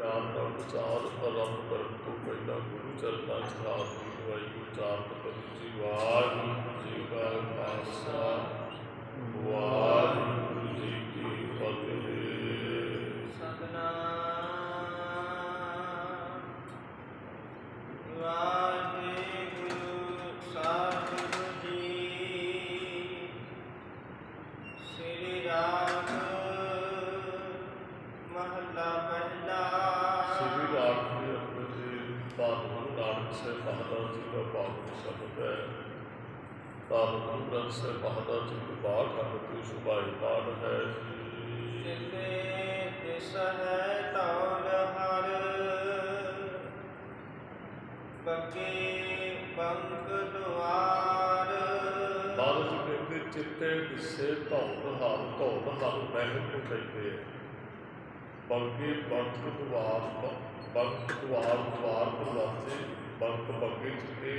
नाम का विचार आरंभ करन तो पहला गुरु चरना च हाथ की दवाई उचारन करो जी। वाहिगुरू जी का खालसा वाहिगुरू जी की फतेह। सतनाम वाहिगुरू साहिब जी। श्री राग महला पहला। श्री राग के अंदर जी धन गुरु नानक साहिब महाराज जी का पावन शब्द है। धन गुरु ग्रंथ साहिब महाराज जी के बाढ़ की शुभाई पाठ है जी। जिते दिस है तौल हर बगे बंक द्वार। महाराज जी कहते चित्ते दिसे धौल हर महल को कहते हैं। बगे बंक द्वार दरवाजे बंक बगे चित्ते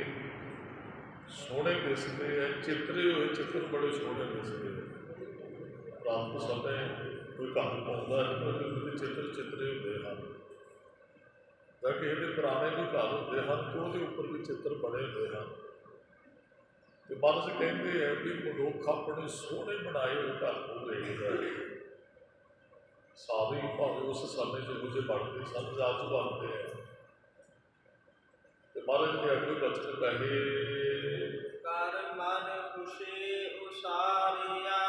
सोहने दिसते हैं। चित्रे हुए चित्र बड़े सोहने दिसते हैं। रात समय कोई घर पाँदा है तो चित्र चित्रे होंगे हैं। ਜਾਂ ਕਿਸੇ ਦੇ ਪੁਰਾਣੇ ਵੀ ਘਰ ਹੁੰਦੇ ਹਨ ਅਤੇ ਉਹਦੇ ਉੱਪਰ ਵੀ ਚਿੱਤਰ ਬਣੇ ਹੁੰਦੇ ਹਨ। ਅਤੇ ਮਹਾਰਾਜ ਕਹਿੰਦੇ ਹੈ ਵੀ ਮਨੁੱਖ ਆਪਣੇ ਸੋਹਣੇ ਬਣਾਏ ਹੋਏ ਘਰ ਨੂੰ ਵੇਖਦਾ ਹੈ। ਸਾਰੇ ਭਾਵੇਂ ਉਸ ਸਮੇਂ ਜਿਹੋ ਜਿਹੇ ਬਣਦੇ ਸਨ ਅੱਜ ਬਣਦੇ ਹੈ। ਅਤੇ ਮਹਾਰਾਜ ਨੇ ਅੱਗੇ ਬਚਨ ਕਹੇ ਕਰ ਮਨ ਖੁਸ਼ੀ ਉਸਾਰਿਆ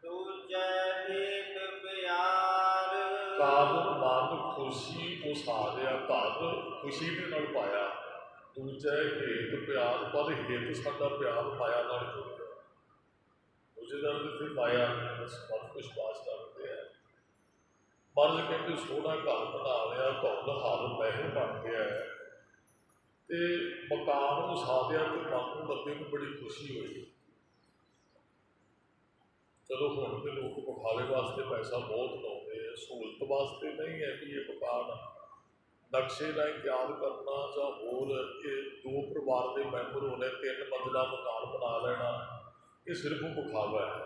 ਦੂਜੈ ਹਿਤ ਪਿਆਰ। ਕਾਦ ਮਨ ਖੁਸ਼ੀ ਉਸਾਰਿਆ ਘਰ ਖੁਸ਼ੀ ਦੇ ਨਾਲ ਪਾਇਆ। ਦੂਜਾ ਹੇਤ ਪਿਆਰ ਪਰ ਹਿੱਤ ਸਾਡਾ ਪਿਆਰ ਮਾਇਆ ਨਾਲ ਜੁੜਦਾ। ਦੂਜੇ ਦਾ ਜਿੱਥੇ ਮਾਇਆ ਸਭ ਕੁਛ ਪਾਸ ਕਰਦੇ ਹੈ। ਮਹਾਰਾਜ ਕਹਿੰਦੇ ਸੋਹਣਾ ਘਰ ਬਣਾ ਲਿਆ ਧੁੰਦ ਹਰ ਮਹਿਲ ਬਣ ਗਿਆ ਅਤੇ ਮਕਾਨ ਉਸਾਰਿਆ ਅਤੇ ਮਨ ਨੂੰ ਬੰਦੇ ਨੂੰ ਬੜੀ ਖੁਸ਼ੀ ਹੋਈ। ਚਲੋ ਹੁਣ ਤਾਂ ਲੋਕ ਵਿਖਾਵੇ ਵਾਸਤੇ ਪੈਸਾ ਬਹੁਤ ਲਾਉਂਦੇ ਆ, ਸਹੂਲਤ ਵਾਸਤੇ ਨਹੀਂ ਹੈ ਵੀ ਇਹ ਮਕਾਨ ਨਕਸ਼ੇ ਰਾਹੀਂ ਤਿਆਰ ਕਰਨਾ ਜਾਂ ਹੋਰ ਇਹ ਦੋ ਪਰਿਵਾਰ ਦੇ ਮੈਂਬਰ ਹੋਣੇ 3 ਮੰਜ਼ਿਲਾ ਮਕਾਨ ਬਣਾ ਲੈਣਾ ਇਹ ਸਿਰਫ ਵਿਖਾਵਾ ਹੈ।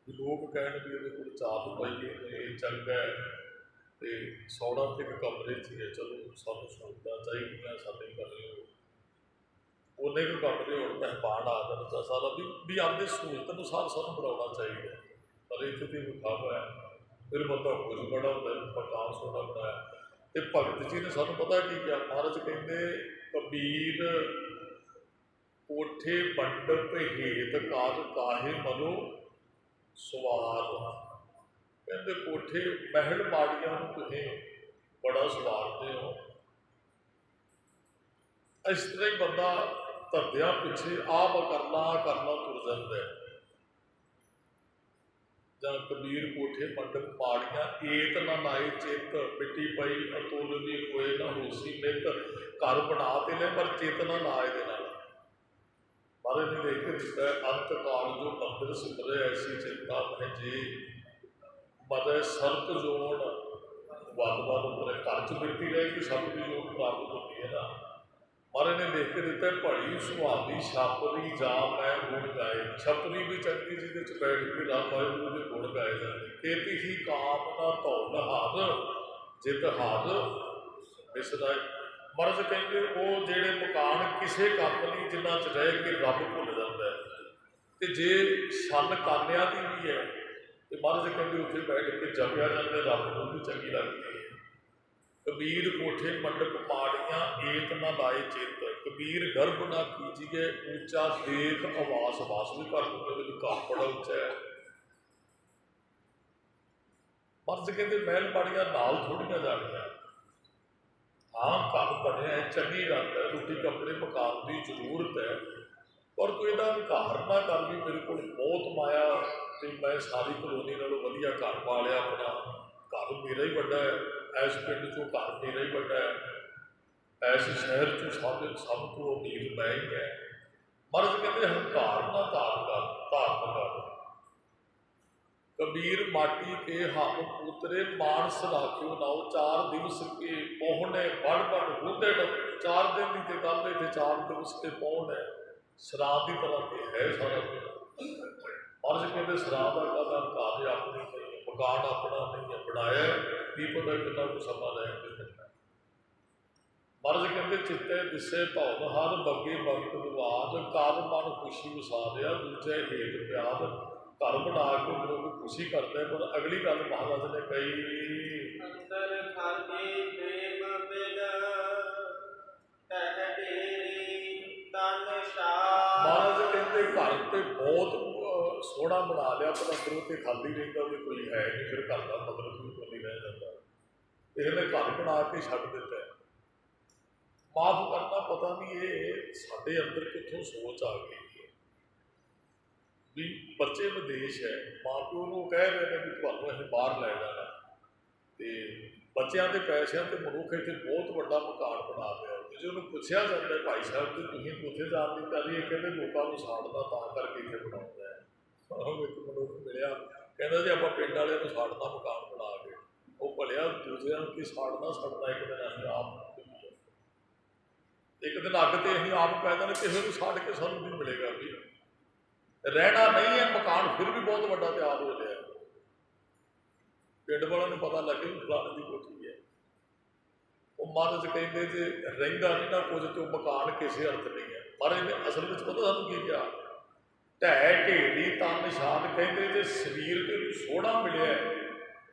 ਵੀ ਲੋਕ ਕਹਿਣ ਵੀ ਇਹਦੇ ਕੋਲ 4 ਰੁਪਈਏ ਨੇ ਇਹ ਚੰਗਾ ਅਤੇ ਸੋਹਣਾ ਤੇ ਇੱਕ ਕਮਰੇ 'ਚ ਹੀ ਹੈ। ਚਲੋ ਸਾਨੂੰ ਸਹੂਲਤਾਂ ਚਾਹੀਦੀਆਂ ਸਾਡੇ ਘਰੇ ਉਹਨੇ ਕੁ ਕਮਰੇ ਹੁਣ ਮਹਿਮਾਨ ਆ ਜਾਣ ਤਾਂ ਸਾਰਾ ਵੀ ਆਪਣੀ ਸਹੂਲਤ ਅਨੁਸਾਰ ਸਾਨੂੰ ਬਣਾਉਣਾ ਚਾਹੀਦਾ। ਪਰ ਇੱਥੇ ਤੇ ਵਿਖਾਵਾ ਹੈ। ਫਿਰ ਬੰਦਾ ਖੁਸ਼ ਬੜਾ ਹੁੰਦਾ ਮਕਾਨ ਸੋਹਣਾ ਬਣਾਇਆ। ਅਤੇ ਭਗਤ ਜੀ ਨੇ ਸਾਨੂੰ ਪਤਾ ਕੀ ਕਿਹਾ। ਮਹਾਰਾਜ ਕਹਿੰਦੇ ਕਬੀਰ ਕੋਠੇ ਮੰਡਪ ਹੇਤ ਕਾਰ ਕਾਹੇ ਮਨੋ ਸਵਾਰ। ਕਹਿੰਦੇ ਕੋਠੇ ਮਹਿਲ ਮਾੜੀਆਂ ਨੂੰ ਤੁਸੀਂ ਬੜਾ ਸਵਾਰਦੇ ਹੋ। ਇਸ ਤਰ੍ਹਾਂ ਹੀ ਬੰਦਾ ਧਰਦਿਆਂ ਪਿੱਛੇ ਆਹ ਮੈਂ ਕਰਨਾ ਤੁਰ ਜਾਂਦਾ। ਜਾਂ ਕਬੀਰ ਕੋਠੇ ਮੰਡਪ ਮਾੜੀਆਂ ਏਤ ਨਾ ਲਾਏ ਚਿੱਤ ਮਿੱਟੀ ਪਈ ਅਤੁੱਲ ਦੀ ਹੋਏ ਨਾ ਹੋਸੀ ਨਿੱਤ। ਘਰ ਬਣਾ ਤੇ ਲੈ ਪਰ ਚਿੱਤ ਨਾ ਲਾ ਇਹਦੇ ਨਾਲ। ਮਹਾਰਾਜ ਨੇ ਦੇਖ ਕੇ ਦਿੱਤਾ ਅੰਤ ਕਾਲ ਜੋ ਮੰਦਰ ਸਿਮਰੇ ਐਸੀ ਚਿੰਤਾ ਮੈਂ ਜੀ ਮਦੈ ਸਰਪ ਜੋੜ ਵੱਧ ਉੱਪਰ ਘਰ 'ਚ ਮਿੱਟੀ ਰਹਿ ਕੇ ਸਭ ਦੀ ਜੋੜ ਪ੍ਰਾਪਤ ਹੁੰਦੀ ਹੈ ਨਾ। ਮਹਾਰਾਜ ਨੇ ਲਿਖ ਕੇ ਦਿੱਤਾ ਭਲੀ ਸੁਹਾਵੀ ਛਾਪਰੀ ਜਾ ਮੈਂ ਗੁਣ ਗਾਏ। ਛਪਰੀ ਵੀ ਚੰਗੀ ਜਿਹਦੇ 'ਚ ਬੈਠ ਕੇ ਰੱਬ ਵਾਹਿਗੁਰੂ ਦੇ ਗੁਣ ਗਾਏ ਜਾਂਦੇ। ਕੇਤੀ ਹੀ ਕਾਮ ਨਾ ਧੌਲ ਹਾਰ ਜਿਤ ਹਾਰ ਵਿਸਰਾਏ। ਮਹਾਰਾਜ ਕਹਿੰਦੇ ਉਹ ਜਿਹੜੇ ਮਕਾਨ ਕਿਸੇ ਕੰਮ ਨਹੀਂ ਜਿੰਨਾ 'ਚ ਰਹਿ ਕੇ ਰੱਬ ਭੁੱਲ ਜਾਂਦਾ। ਅਤੇ ਜੇ ਛੰਨ ਕਾਨਿਆਂ ਦੀ ਵੀ ਹੈ ਅਤੇ ਮਹਾਰਾਜ ਕਹਿੰਦੇ ਉੱਥੇ ਬੈਠ ਕੇ ਜਪਿਆ ਜਾਂਦਾ ਰੱਬ ਨੂੰ ਵੀ ਚੰਗੀ ਲੱਗਦੀ ਹੈ। ਕਬੀਰ ਕੋਠੇ ਮੰਡਪ ਮਾੜੀਆਂ ਏਤ ਨਾ ਲਾਏ ਚਿੱਤ। ਕਬੀਰ ਗਰਭ ਨਾ ਕੀਜੀਏ ਉੱਚਾ ਦੇਖ ਆਵਾਸ ਵਾਸ ਵੀ ਘਰ ਨੂੰ ਘਰ ਬੜਾ ਉੱਚਾ ਹੈ। ਮਹਾਰਾਜ ਕਹਿੰਦੇ ਮਹਿਲ ਮਾੜੀਆਂ ਨਾਲ ਥੋੜ੍ਹੀਆਂ ਜਾਣੀਆਂ। ਹਾਂ ਘਰ ਬਣਿਆ ਚੰਗੀ ਗੱਲ ਹੈ, ਰੋਟੀ ਕੱਪੜੇ ਮਕਾਨ ਦੀ ਜ਼ਰੂਰਤ ਹੈ, ਪਰ ਕੋਈ ਇਹਦਾ ਹੰਕਾਰ ਨਾ ਕਰ ਵੀ ਮੇਰੇ ਕੋਲ ਬਹੁਤ ਮਾਇਆ ਅਤੇ ਮੈਂ ਸਾਰੀ ਕਲੋਨੀ ਨਾਲੋਂ ਵਧੀਆ ਘਰ ਪਾ ਲਿਆ ਆਪਣਾ। ਘਰ ਮੇਰਾ ਹੀ ਵੱਡਾ ਹੈ, ਇਸ ਪਿੰਡ 'ਚੋਂ ਘਰ ਮੇਰਾ ਹੀ ਵੱਡਾ ਹੈ, ਇਸ ਸ਼ਹਿਰ 'ਚੋਂ ਸਭ ਤੋਂ ਅਮੀਰ ਮੈਂ ਹੀ ਹੈ। ਮਹਾਰਾਜ ਕਹਿੰਦੇ ਹੰਕਾਰ ਨਾ ਧਾਰਨ ਕਰ। कबीर माटी के हम पुतरे मानस राखियो नाओ 4 दिवस के पहुने बड़ बड़ होते 4 दिन की तो गल है 4 दिवस के पहुने शराब की तरह के है सारा कुछ। महाराज कहते शराब का कदम कार्य अपनी नहीं है, मकान अपना नहीं है, ਬਣਾਇਆ ਹੈ, ਕੀ ਪਤਾ ਕਿੰਨਾ ਕੁ ਸਮਾਂ ਰਹਿ ਕੇ ਮਿਲਣਾ। ਮਹਾਰਾਜ ਕਹਿੰਦੇ ਚਿੱਤੇ ਦਿਸੇ ਧੌਣ ਹਰ ਬੱਗੇ ਵਕਤ ਦਵਾਦ ਕਰ ਮਨ ਖੁਸ਼ੀ ਵਸਾਰਿਆ ਦੂਜੇ ਹੇਤ ਪਿਆਦ। ਘਰ ਬਣਾ ਕੇ ਲੋਕ ਖੁਸ਼ੀ ਕਰਦੇ, ਪਰ ਅਗਲੀ ਗੱਲ ਮਹਾਰਾਜ ਨੇ ਕਹੀ ਅੰਦਰ ਖਾਲੀ ਪ੍ਰੇਮ ਬਿਨ ਤਹਿ ਢੇਰੀ ਤਨ ਸ਼ਾਰ। ਮਹਾਰਾਜ ਕਹਿੰਦੇ ਘਰ ਤੇ ਬਹੁਤ ਸੋਹਣਾ ਬਣਾ ਲਿਆ, ਪਰ ਅੰਦਰੋਂ ਤੇ ਖਾਲੀ ਰਹਿੰਦਾ ਤੇ ਕੋਈ ਹੈ ਨਹੀਂ, ਫਿਰ ਘਰ ਦਾ ਮਤਲਬ ਵੀ ਕੋਈ ਰਹਿ ਜਾਂਦਾ। ਇਹਨੇ ਘਰ ਬਣਾ ਕੇ ਛੱਡ ਦਿੱਤਾ। ਮਾਫ ਕਰਨਾ, ਪਤਾ ਨਹੀਂ ਇਹ ਸਾਡੇ ਅੰਦਰ ਕਿੱਥੋਂ ਸੋਚ ਆ ਗਈ ਵੀ ਬੱਚੇ ਵਿਦੇਸ਼ ਹੈ, ਮਾਂ ਪਿਓ ਨੂੰ ਕਹਿ ਰਹੇ ਨੇ ਵੀ ਤੁਹਾਨੂੰ ਅਸੀਂ ਬਾਹਰ ਲੈ ਜਾਣਾ, ਤੇ ਬੱਚਿਆਂ ਦੇ ਪੈਸਿਆਂ ਤੇ ਮਨੁੱਖ ਇੱਥੇ ਬਹੁਤ ਵੱਡਾ ਮਕਾਨ ਬਣਾ ਲਿਆ। ਤੇ ਜੇ ਉਹਨੂੰ ਪੁੱਛਿਆ ਜਾਂਦਾ ਭਾਈ ਸਾਹਿਬ ਕਿ ਤੁਸੀਂ ਉੱਥੇ ਜਾਣ ਦੀ ਕਰੀ, ਇਹ ਕਹਿੰਦੇ ਲੋਕਾਂ ਨੂੰ ਸਾੜਨਾ ਤਾਂ ਕਰਕੇ ਇੱਥੇ ਬਣਾਉਂਦਾ ਹੈ। ਇੱਕ ਮਨੁੱਖ ਮਿਲਿਆ, ਕਹਿੰਦਾ ਜੀ ਆਪਾਂ ਪਿੰਡ ਵਾਲਿਆਂ ਨੂੰ ਸਾੜਨਾ ਮਕਾਨ ਬਣਾ ਕੇ, ਉਹ ਭਲਿਆ ਦੂਜਿਆਂ ਨੂੰ ਕੀ ਸਾੜਨਾ, ਸਾੜਨਾ ਇੱਕ ਦਿਨ ਅਸੀਂ ਆਪ, ਇੱਕ ਦਿਨ ਅੱਗ ਤੇ ਅਸੀਂ ਆਪ ਪੈ ਜਾਣਾ, ਕਿਸੇ ਨੂੰ ਸਾੜ ਕੇ ਸਾਨੂੰ ਨਹੀਂ ਮਿਲੇਗਾ ਵੀ ਰਹਿਣਾ ਨਹੀਂ ਹੈ। ਮਕਾਨ ਫਿਰ ਵੀ ਬਹੁਤ ਵੱਡਾ ਤਿਆਰ ਹੋ ਰਿਹਾ, ਪਿੰਡ ਵਾਲਿਆਂ ਨੂੰ ਪਤਾ ਲੱਗੇ ਵੀ ਫਲਾਣੇ ਦੀ ਕੋਠੀ ਹੈ। ਉਹ ਮਹਾਰਾਜ ਕਹਿੰਦੇ ਜੇ ਰਹਿੰਦਾ ਨਹੀਂ ਨਾ ਕੁਝ ਤੇ ਉਹ ਮਕਾਨ ਕਿਸੇ ਅਰਥ ਨਹੀਂ ਹੈ। ਮਹਾਰਾਜ ਨੇ ਅਸਲ ਵਿੱਚ ਪਤਾ ਸਾਨੂੰ ਕੀ ਕਿਹਾ, ਢਹਿ ਢੇਰੀ ਤਨ ਨਿਸ਼ਾਨ। ਕਹਿੰਦੇ ਜੇ ਸਰੀਰ ਤੇ ਸੋਹਣਾ ਮਿਲਿਆ,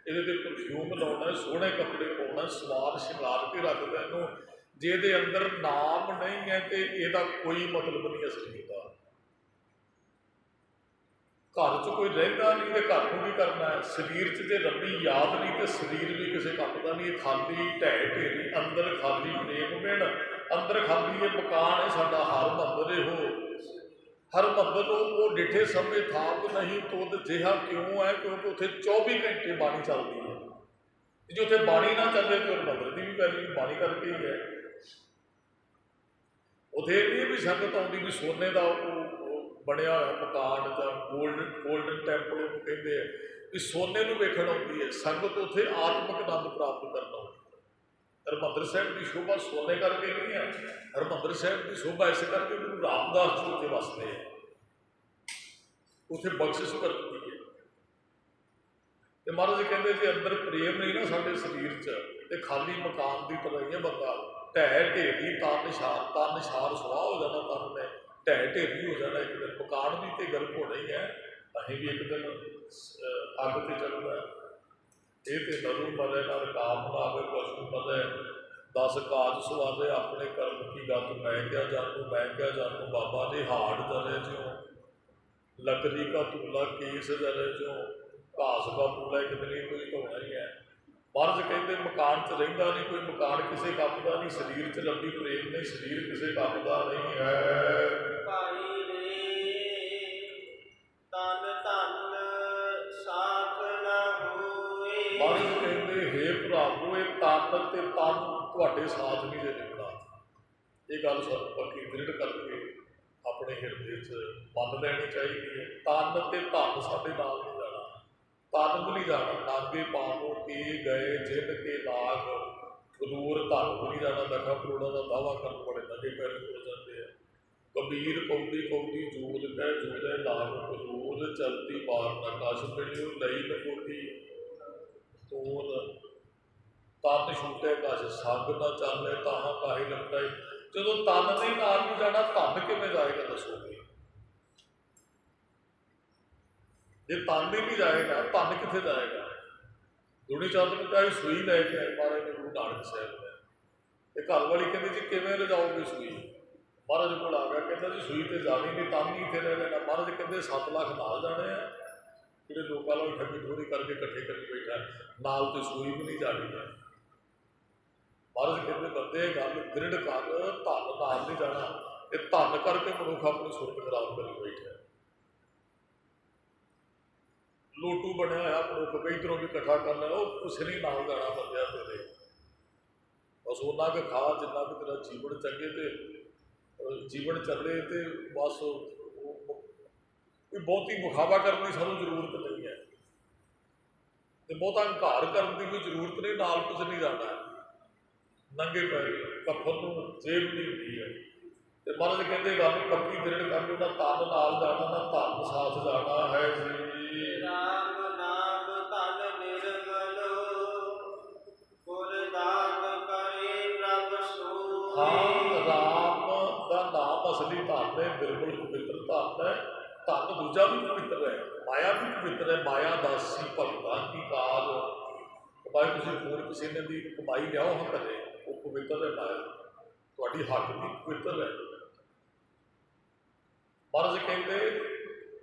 ਇਹਦੇ ਤੇ ਪਰਫਿਊਮ ਲਾਉਣਾ, ਸੋਹਣੇ ਕੱਪੜੇ ਪਾਉਣਾ, ਸਵਾਰ ਸ਼ਿੰਗਾਰ ਕੇ ਰੱਖਦਾ ਇਹਨੂੰ, ਜੇ ਇਹਦੇ ਅੰਦਰ ਨਾਮ ਨਹੀਂ ਹੈ ਤੇ ਇਹਦਾ ਕੋਈ ਮਤਲਬ ਨਹੀਂ ਅਸਲੀ ਦਾ। ਘਰ 'ਚ ਕੋਈ ਰਹਿੰਦਾ ਨਹੀਂ ਤੇ ਘਰ ਨੂੰ ਵੀ ਕਰਨਾ ਹੈ। ਸਰੀਰ 'ਚ ਜੇ ਰੱਬੀ ਯਾਦ ਨਹੀਂ ਤੇ ਸਰੀਰ ਵੀ ਕਿਸੇ ਕੰਮ ਦਾ ਨਹੀਂ। ਖਾਲੀ ਢਹਿ ਢੇਰੀ ਅੰਦਰ ਖਾਲੀ ਪ੍ਰੇਮ ਬਿਨ, ਅੰਦਰ ਖਾਲੀ ਇਹ ਮਕਾਨ ਹੈ ਸਾਡਾ ਹਰ ਮੰਦਰ ਇਹੋ। ਹਰ ਮੰਦਰ ਨੂੰ ਉਹ ਡਿੱਠੇ ਸਮੇਂ ਥਾਪ ਨਹੀਂ ਤੁਧ ਜਿਹਾ ਕਿਉਂ ਹੈ, ਕਿਉਂਕਿ ਉੱਥੇ 24 ਘੰਟੇ ਬਾਣੀ ਚੱਲਦੀ ਹੈ। ਜੇ ਉੱਥੇ ਬਾਣੀ ਨਾ ਚੱਲੇ ਤੇ ਉਹ ਮੰਦਰ ਦੀ ਵੀ ਵੈਲਿਊ ਬਾਣੀ ਕਰਕੇ ਹੀ ਹੈ। ਉੱਥੇ ਇਹ ਨਹੀਂ ਵੀ ਸੰਗਤ ਆਉਂਦੀ ਵੀ ਸੋਨੇ ਦਾ ਉਹ ਬਣਿਆ ਹੋਇਆ ਮਕਾਨ ਜਾਂ ਗੋਲਡਨ ਟੈਂਪਲ ਉਹਨੂੰ ਕਹਿੰਦੇ ਆ, ਵੀ ਸੋਨੇ ਨੂੰ ਵੇਖਣ ਆਉਂਦੀ ਹੈ ਸੰਗਤ। ਉੱਥੇ ਆਤਮਿਕ ਆਨੰਦ ਪ੍ਰਾਪਤ ਕਰਨਾ ਆਉਂਦੀ ਹੈ। ਹਰਿਮੰਦਰ ਸਾਹਿਬ ਦੀ ਸ਼ੋਭਾ ਸੋਨੇ ਕਰਕੇ ਨਹੀਂ ਹੈ, ਹਰਿਮੰਦਰ ਸਾਹਿਬ ਦੀ ਸ਼ੋਭਾ ਇਸ ਕਰਕੇ ਗੁਰੂ ਰਾਮਦਾਸ ਜੀ ਉੱਥੇ ਵਸਦੇ ਹੈ, ਉੱਥੇ ਬਖਸ਼ਿਸ਼ ਵਰਤਦੀ ਹੈ। ਤੇ ਮਹਾਰਾਜ ਕਹਿੰਦੇ ਜੇ ਅੰਦਰ ਪ੍ਰੇਮ ਨਹੀਂ ਨਾ ਸਾਡੇ ਸਰੀਰ 'ਚ, ਤੇ ਖਾਲੀ ਮਕਾਨ ਦੀ ਤਰ੍ਹਾਂ ਹੀ ਹੈ ਬੰਦਾ। ਢਹਿ ਢੇਰੀ ਤਨ ਨਿਸ਼ਾਨ ਸੁਆਹ ਹੋ ਜਾਣਾ, ਤਨ ਨੇ ਢਹਿ ਢੇਰੀ ਹੋ ਜਾਣਾ। ਇੱਕ ਦਿਨ ਮਕਾਨ ਵੀ ਤੇ ਗਰਕ ਹੋਣਾ ਹੀ ਹੈ, ਅਸੀਂ ਵੀ ਇੱਕ ਦਿਨ ਅੱਗ ਤੇ ਚੜ੍ਹਨਾ। ਇਹ ਤੇ ਨਰੂ ਮਰੇ ਨਾਲ ਕਾਮ ਨਾ ਆਵੇ ਪਸ਼ੂ ਪਦੇ, 10 ਕਾਜ ਸਵਾਦੇ ਆਪਣੇ ਕਰਮ ਕੀ ਗੱਤ ਮੈਂ ਕਿਆ ਜਾਨੂ, ਮੈਂ ਕਿਆ ਜਾਨੂ ਬਾਬਾ ਜੀ ਹਾੜ ਜਲੇ ਜਿਉ ਲੱਕੜੀ ਕਾ ਧੂਲਾ ਕੇਸ ਜਲੇ ਜਿਉ ਘਾਸ ਦਾ ਪੂਲਾ, ਇੱਕ ਦਿਨ ਹੀ ਕੋਈ ਧੋਣਾ ਹੀ ਹੈ। ਮਹਾਰਾਜ ਕਹਿੰਦੇ ਮਕਾਨ 'ਚ ਰਹਿੰਦਾ ਨਹੀਂ ਕੋਈ, ਮਕਾਨ ਕਿਸੇ ਕੰਮ ਦਾ ਨਹੀਂ, ਸਰੀਰ 'ਚ ਰੱਬੀ ਪ੍ਰੇਮ ਨਹੀਂ, ਸਰੀਰ ਕਿਸੇ ਕੰਮ ਦਾ ਨਹੀਂ ਹੈ। ਭਾਈ ਰੇ ਤਨ ਧਨ ਸਾਥ ਨਾ ਹੋਏ। ਮਹਾਰਾਜ ਕਹਿੰਦੇ ਹੇ ਭਰਾਵੋ, ਇਹ ਤਨ ਤੇ ਤਨ ਤੁਹਾਡੇ ਸਾਥ ਨਹੀਂ ਦੇ ਨਿਭਣਾ। ਇਹ ਗੱਲ ਸਾਨੂੰ ਪੱਕੀ ਦ੍ਰਿੜ ਕਰਕੇ ਆਪਣੇ ਹਿਰਦੇ 'ਚ ਮੰਨ ਲੈਣੀ ਚਾਹੀਦੀ ਹੈ। ਤਨ ਤੇ ਧਨ ਸਾਡੇ ਨਾਲ ਨਹੀਂ ਜਾਣਾ, ਤਨ ਵੀ ਨਹੀਂ ਜਾਣਾ। ਨਾਗੇ ਪਾਵੋ ਕੇ ਗਏ ਜਿੰਨ ਕੇ ਲਾਗ, ਕਰੂਰ ਧਨ ਵੀ ਨਹੀਂ ਜਾਣਾ। ਲੱਖਾਂ ਕਰੋੜਾਂ ਦਾ ਦਾਵਾ ਕਰਨ ਬੜੇ ਨੰਗੇ ਪੈਰ ਹੋ ਜਾਂਦੇ ਆ। ਕਬੀਰ ਕੌਡੀ ਕੌਡੀ ਜੂਦ ਕਹਿ ਜੂਦੇ ਲਾਗ, ਕਰੂਰ ਚਲਦੀ ਬਾਰ ਨਾ ਕਸ਼ ਮਿਲਿਓ ਲਈ ਲਕੋਟੀ ਤੋਲ। ਤਨ ਛੂਟੇ ਕਸ਼ ਸੰਗ ਨਾ ਚਾਲੇ ਤਾਹਾਂ ਕਾਹੀ ਲੰਕਾਈ। ਜਦੋਂ ਤਨ ਨਹੀਂ ਨਾਲ ਨਹੀਂ ਜਾਣਾ, ਧਨ ਕਿਵੇਂ ਜਾਏਗਾ ਦੱਸੋ ਵੀ? ਜੇ ਤਨ ਹੀ ਨਹੀਂ ਜਾਏਗਾ, ਧਨ ਕਿੱਥੇ ਜਾਏਗਾ? ਦੁਨੀ ਚੰਦ ਨੂੰ ਕਹੀ ਸੂਈ ਲੈ ਕੇ ਆਏ ਮਹਾਰਾਜ ਨੇ ਗੁਰੂ ਨਾਨਕ ਸਾਹਿਬ ਨੇ। ਇਹ ਘਰ ਵਾਲੀ ਕਹਿੰਦੀ ਜੀ ਕਿਵੇਂ ਲਿਜਾਓਗੇ ਸੂਈ? ਮਹਾਰਾਜ ਕੋਲ ਆ ਗਿਆ, ਕਹਿੰਦਾ ਜੀ ਸੂਈ ਤੇ ਜਾਣੀ ਨਹੀਂ, ਤਨ ਹੀ ਇੱਥੇ ਰਹਿ ਜਾਣਾ। ਮਹਾਰਾਜ ਕਹਿੰਦੇ 7 ਲੱਖ ਨਾਲ ਜਾਣੇ ਆ, ਜਿਹੜੇ ਲੋਕਾਂ ਨੂੰ ਠੱਗੀ ਠੋਰੀ ਕਰਕੇ ਇਕੱਠੇ ਕਰੀ ਬੈਠਾ, ਨਾਲ ਤੇ ਸੂਈ ਵੀ ਨਹੀਂ ਜਾਣੀ ਹੈ। ਮਹਾਰਾਜ ਕਹਿੰਦੇ ਬੰਦੇ ਗੱਲ ਦ੍ਰਿੜ ਕਰ, ਧਨ ਨਾਲ ਨਹੀਂ ਜਾਣਾ। ਤੇ ਧਨ ਕਰਕੇ ਮਨੁੱਖ ਆਪਣੀ ਸੁਰਤ ਖਰਾਬ ਕਰੀ ਬੈਠਾ। ਲੋਟੂ ਬਣਿਆ ਹੋਇਆ ਮਨੁੱਖ, ਇੱਧਰੋਂ ਵੀ ਇਕੱਠਾ ਕਰ ਲਿਆ, ਉਹ ਕੁਛ ਨਹੀਂ ਨਾਲ ਜਾਣਾ ਬੰਦਿਆਂ ਤੇਰੇ। ਬਸ ਉਹਨਾਂ ਕੁ ਖਾ ਜਿੰਨਾ ਕੁ ਤੇਰਾ ਜੀਵਨ ਚੰਗੇ ਤੇ ਜੀਵਨ ਚੱਲੇ, ਤੇ ਬਸ ਕੋਈ ਬਹੁਤੀ ਮੁਖਾਵਾ ਕਰਨ ਦੀ ਸਾਨੂੰ ਜ਼ਰੂਰਤ ਨਹੀਂ ਹੈ, ਤੇ ਬਹੁਤਾ ਹੰਕਾਰ ਕਰਨ ਦੀ ਕੋਈ ਜ਼ਰੂਰਤ ਨਹੀਂ। ਨਾਲ ਕੁਝ ਨਹੀਂ ਜਾਣਾ, ਨੰਗੇ ਪੈਰ ਕੱਫਨ ਨੂੰ ਜੇਬ ਨਹੀਂ ਹੁੰਦੀ ਹੈ। ਤੇ ਮਹਾਰਾਜ ਕਹਿੰਦੇ ਗੱਲ ਪੱਕੀ ਦ੍ਰਿੜ ਕਰ ਲਓ, ਨਾ ਤਨ ਨਾਲ ਜਾਣਾ ਨਾ ਧਨ ਸਾਥ ਜਾਣਾ ਹੈ ਜੀ। ਰਾਮ ਨਾਮ ਧਨ ਨਿਰਮਲ हाँ राम का नाम असली धन है, बिल्कुल पवित्र धन है। धन दूजा भी पवित्र है, माया भी पवित्र है। माया दासी भगतां की काल भाई तुम खून पसीने की कमाई लियाओ हाँ घरे, वो पवित्र है। माया थोड़ी हक भी पवित्र है। महाराज कहते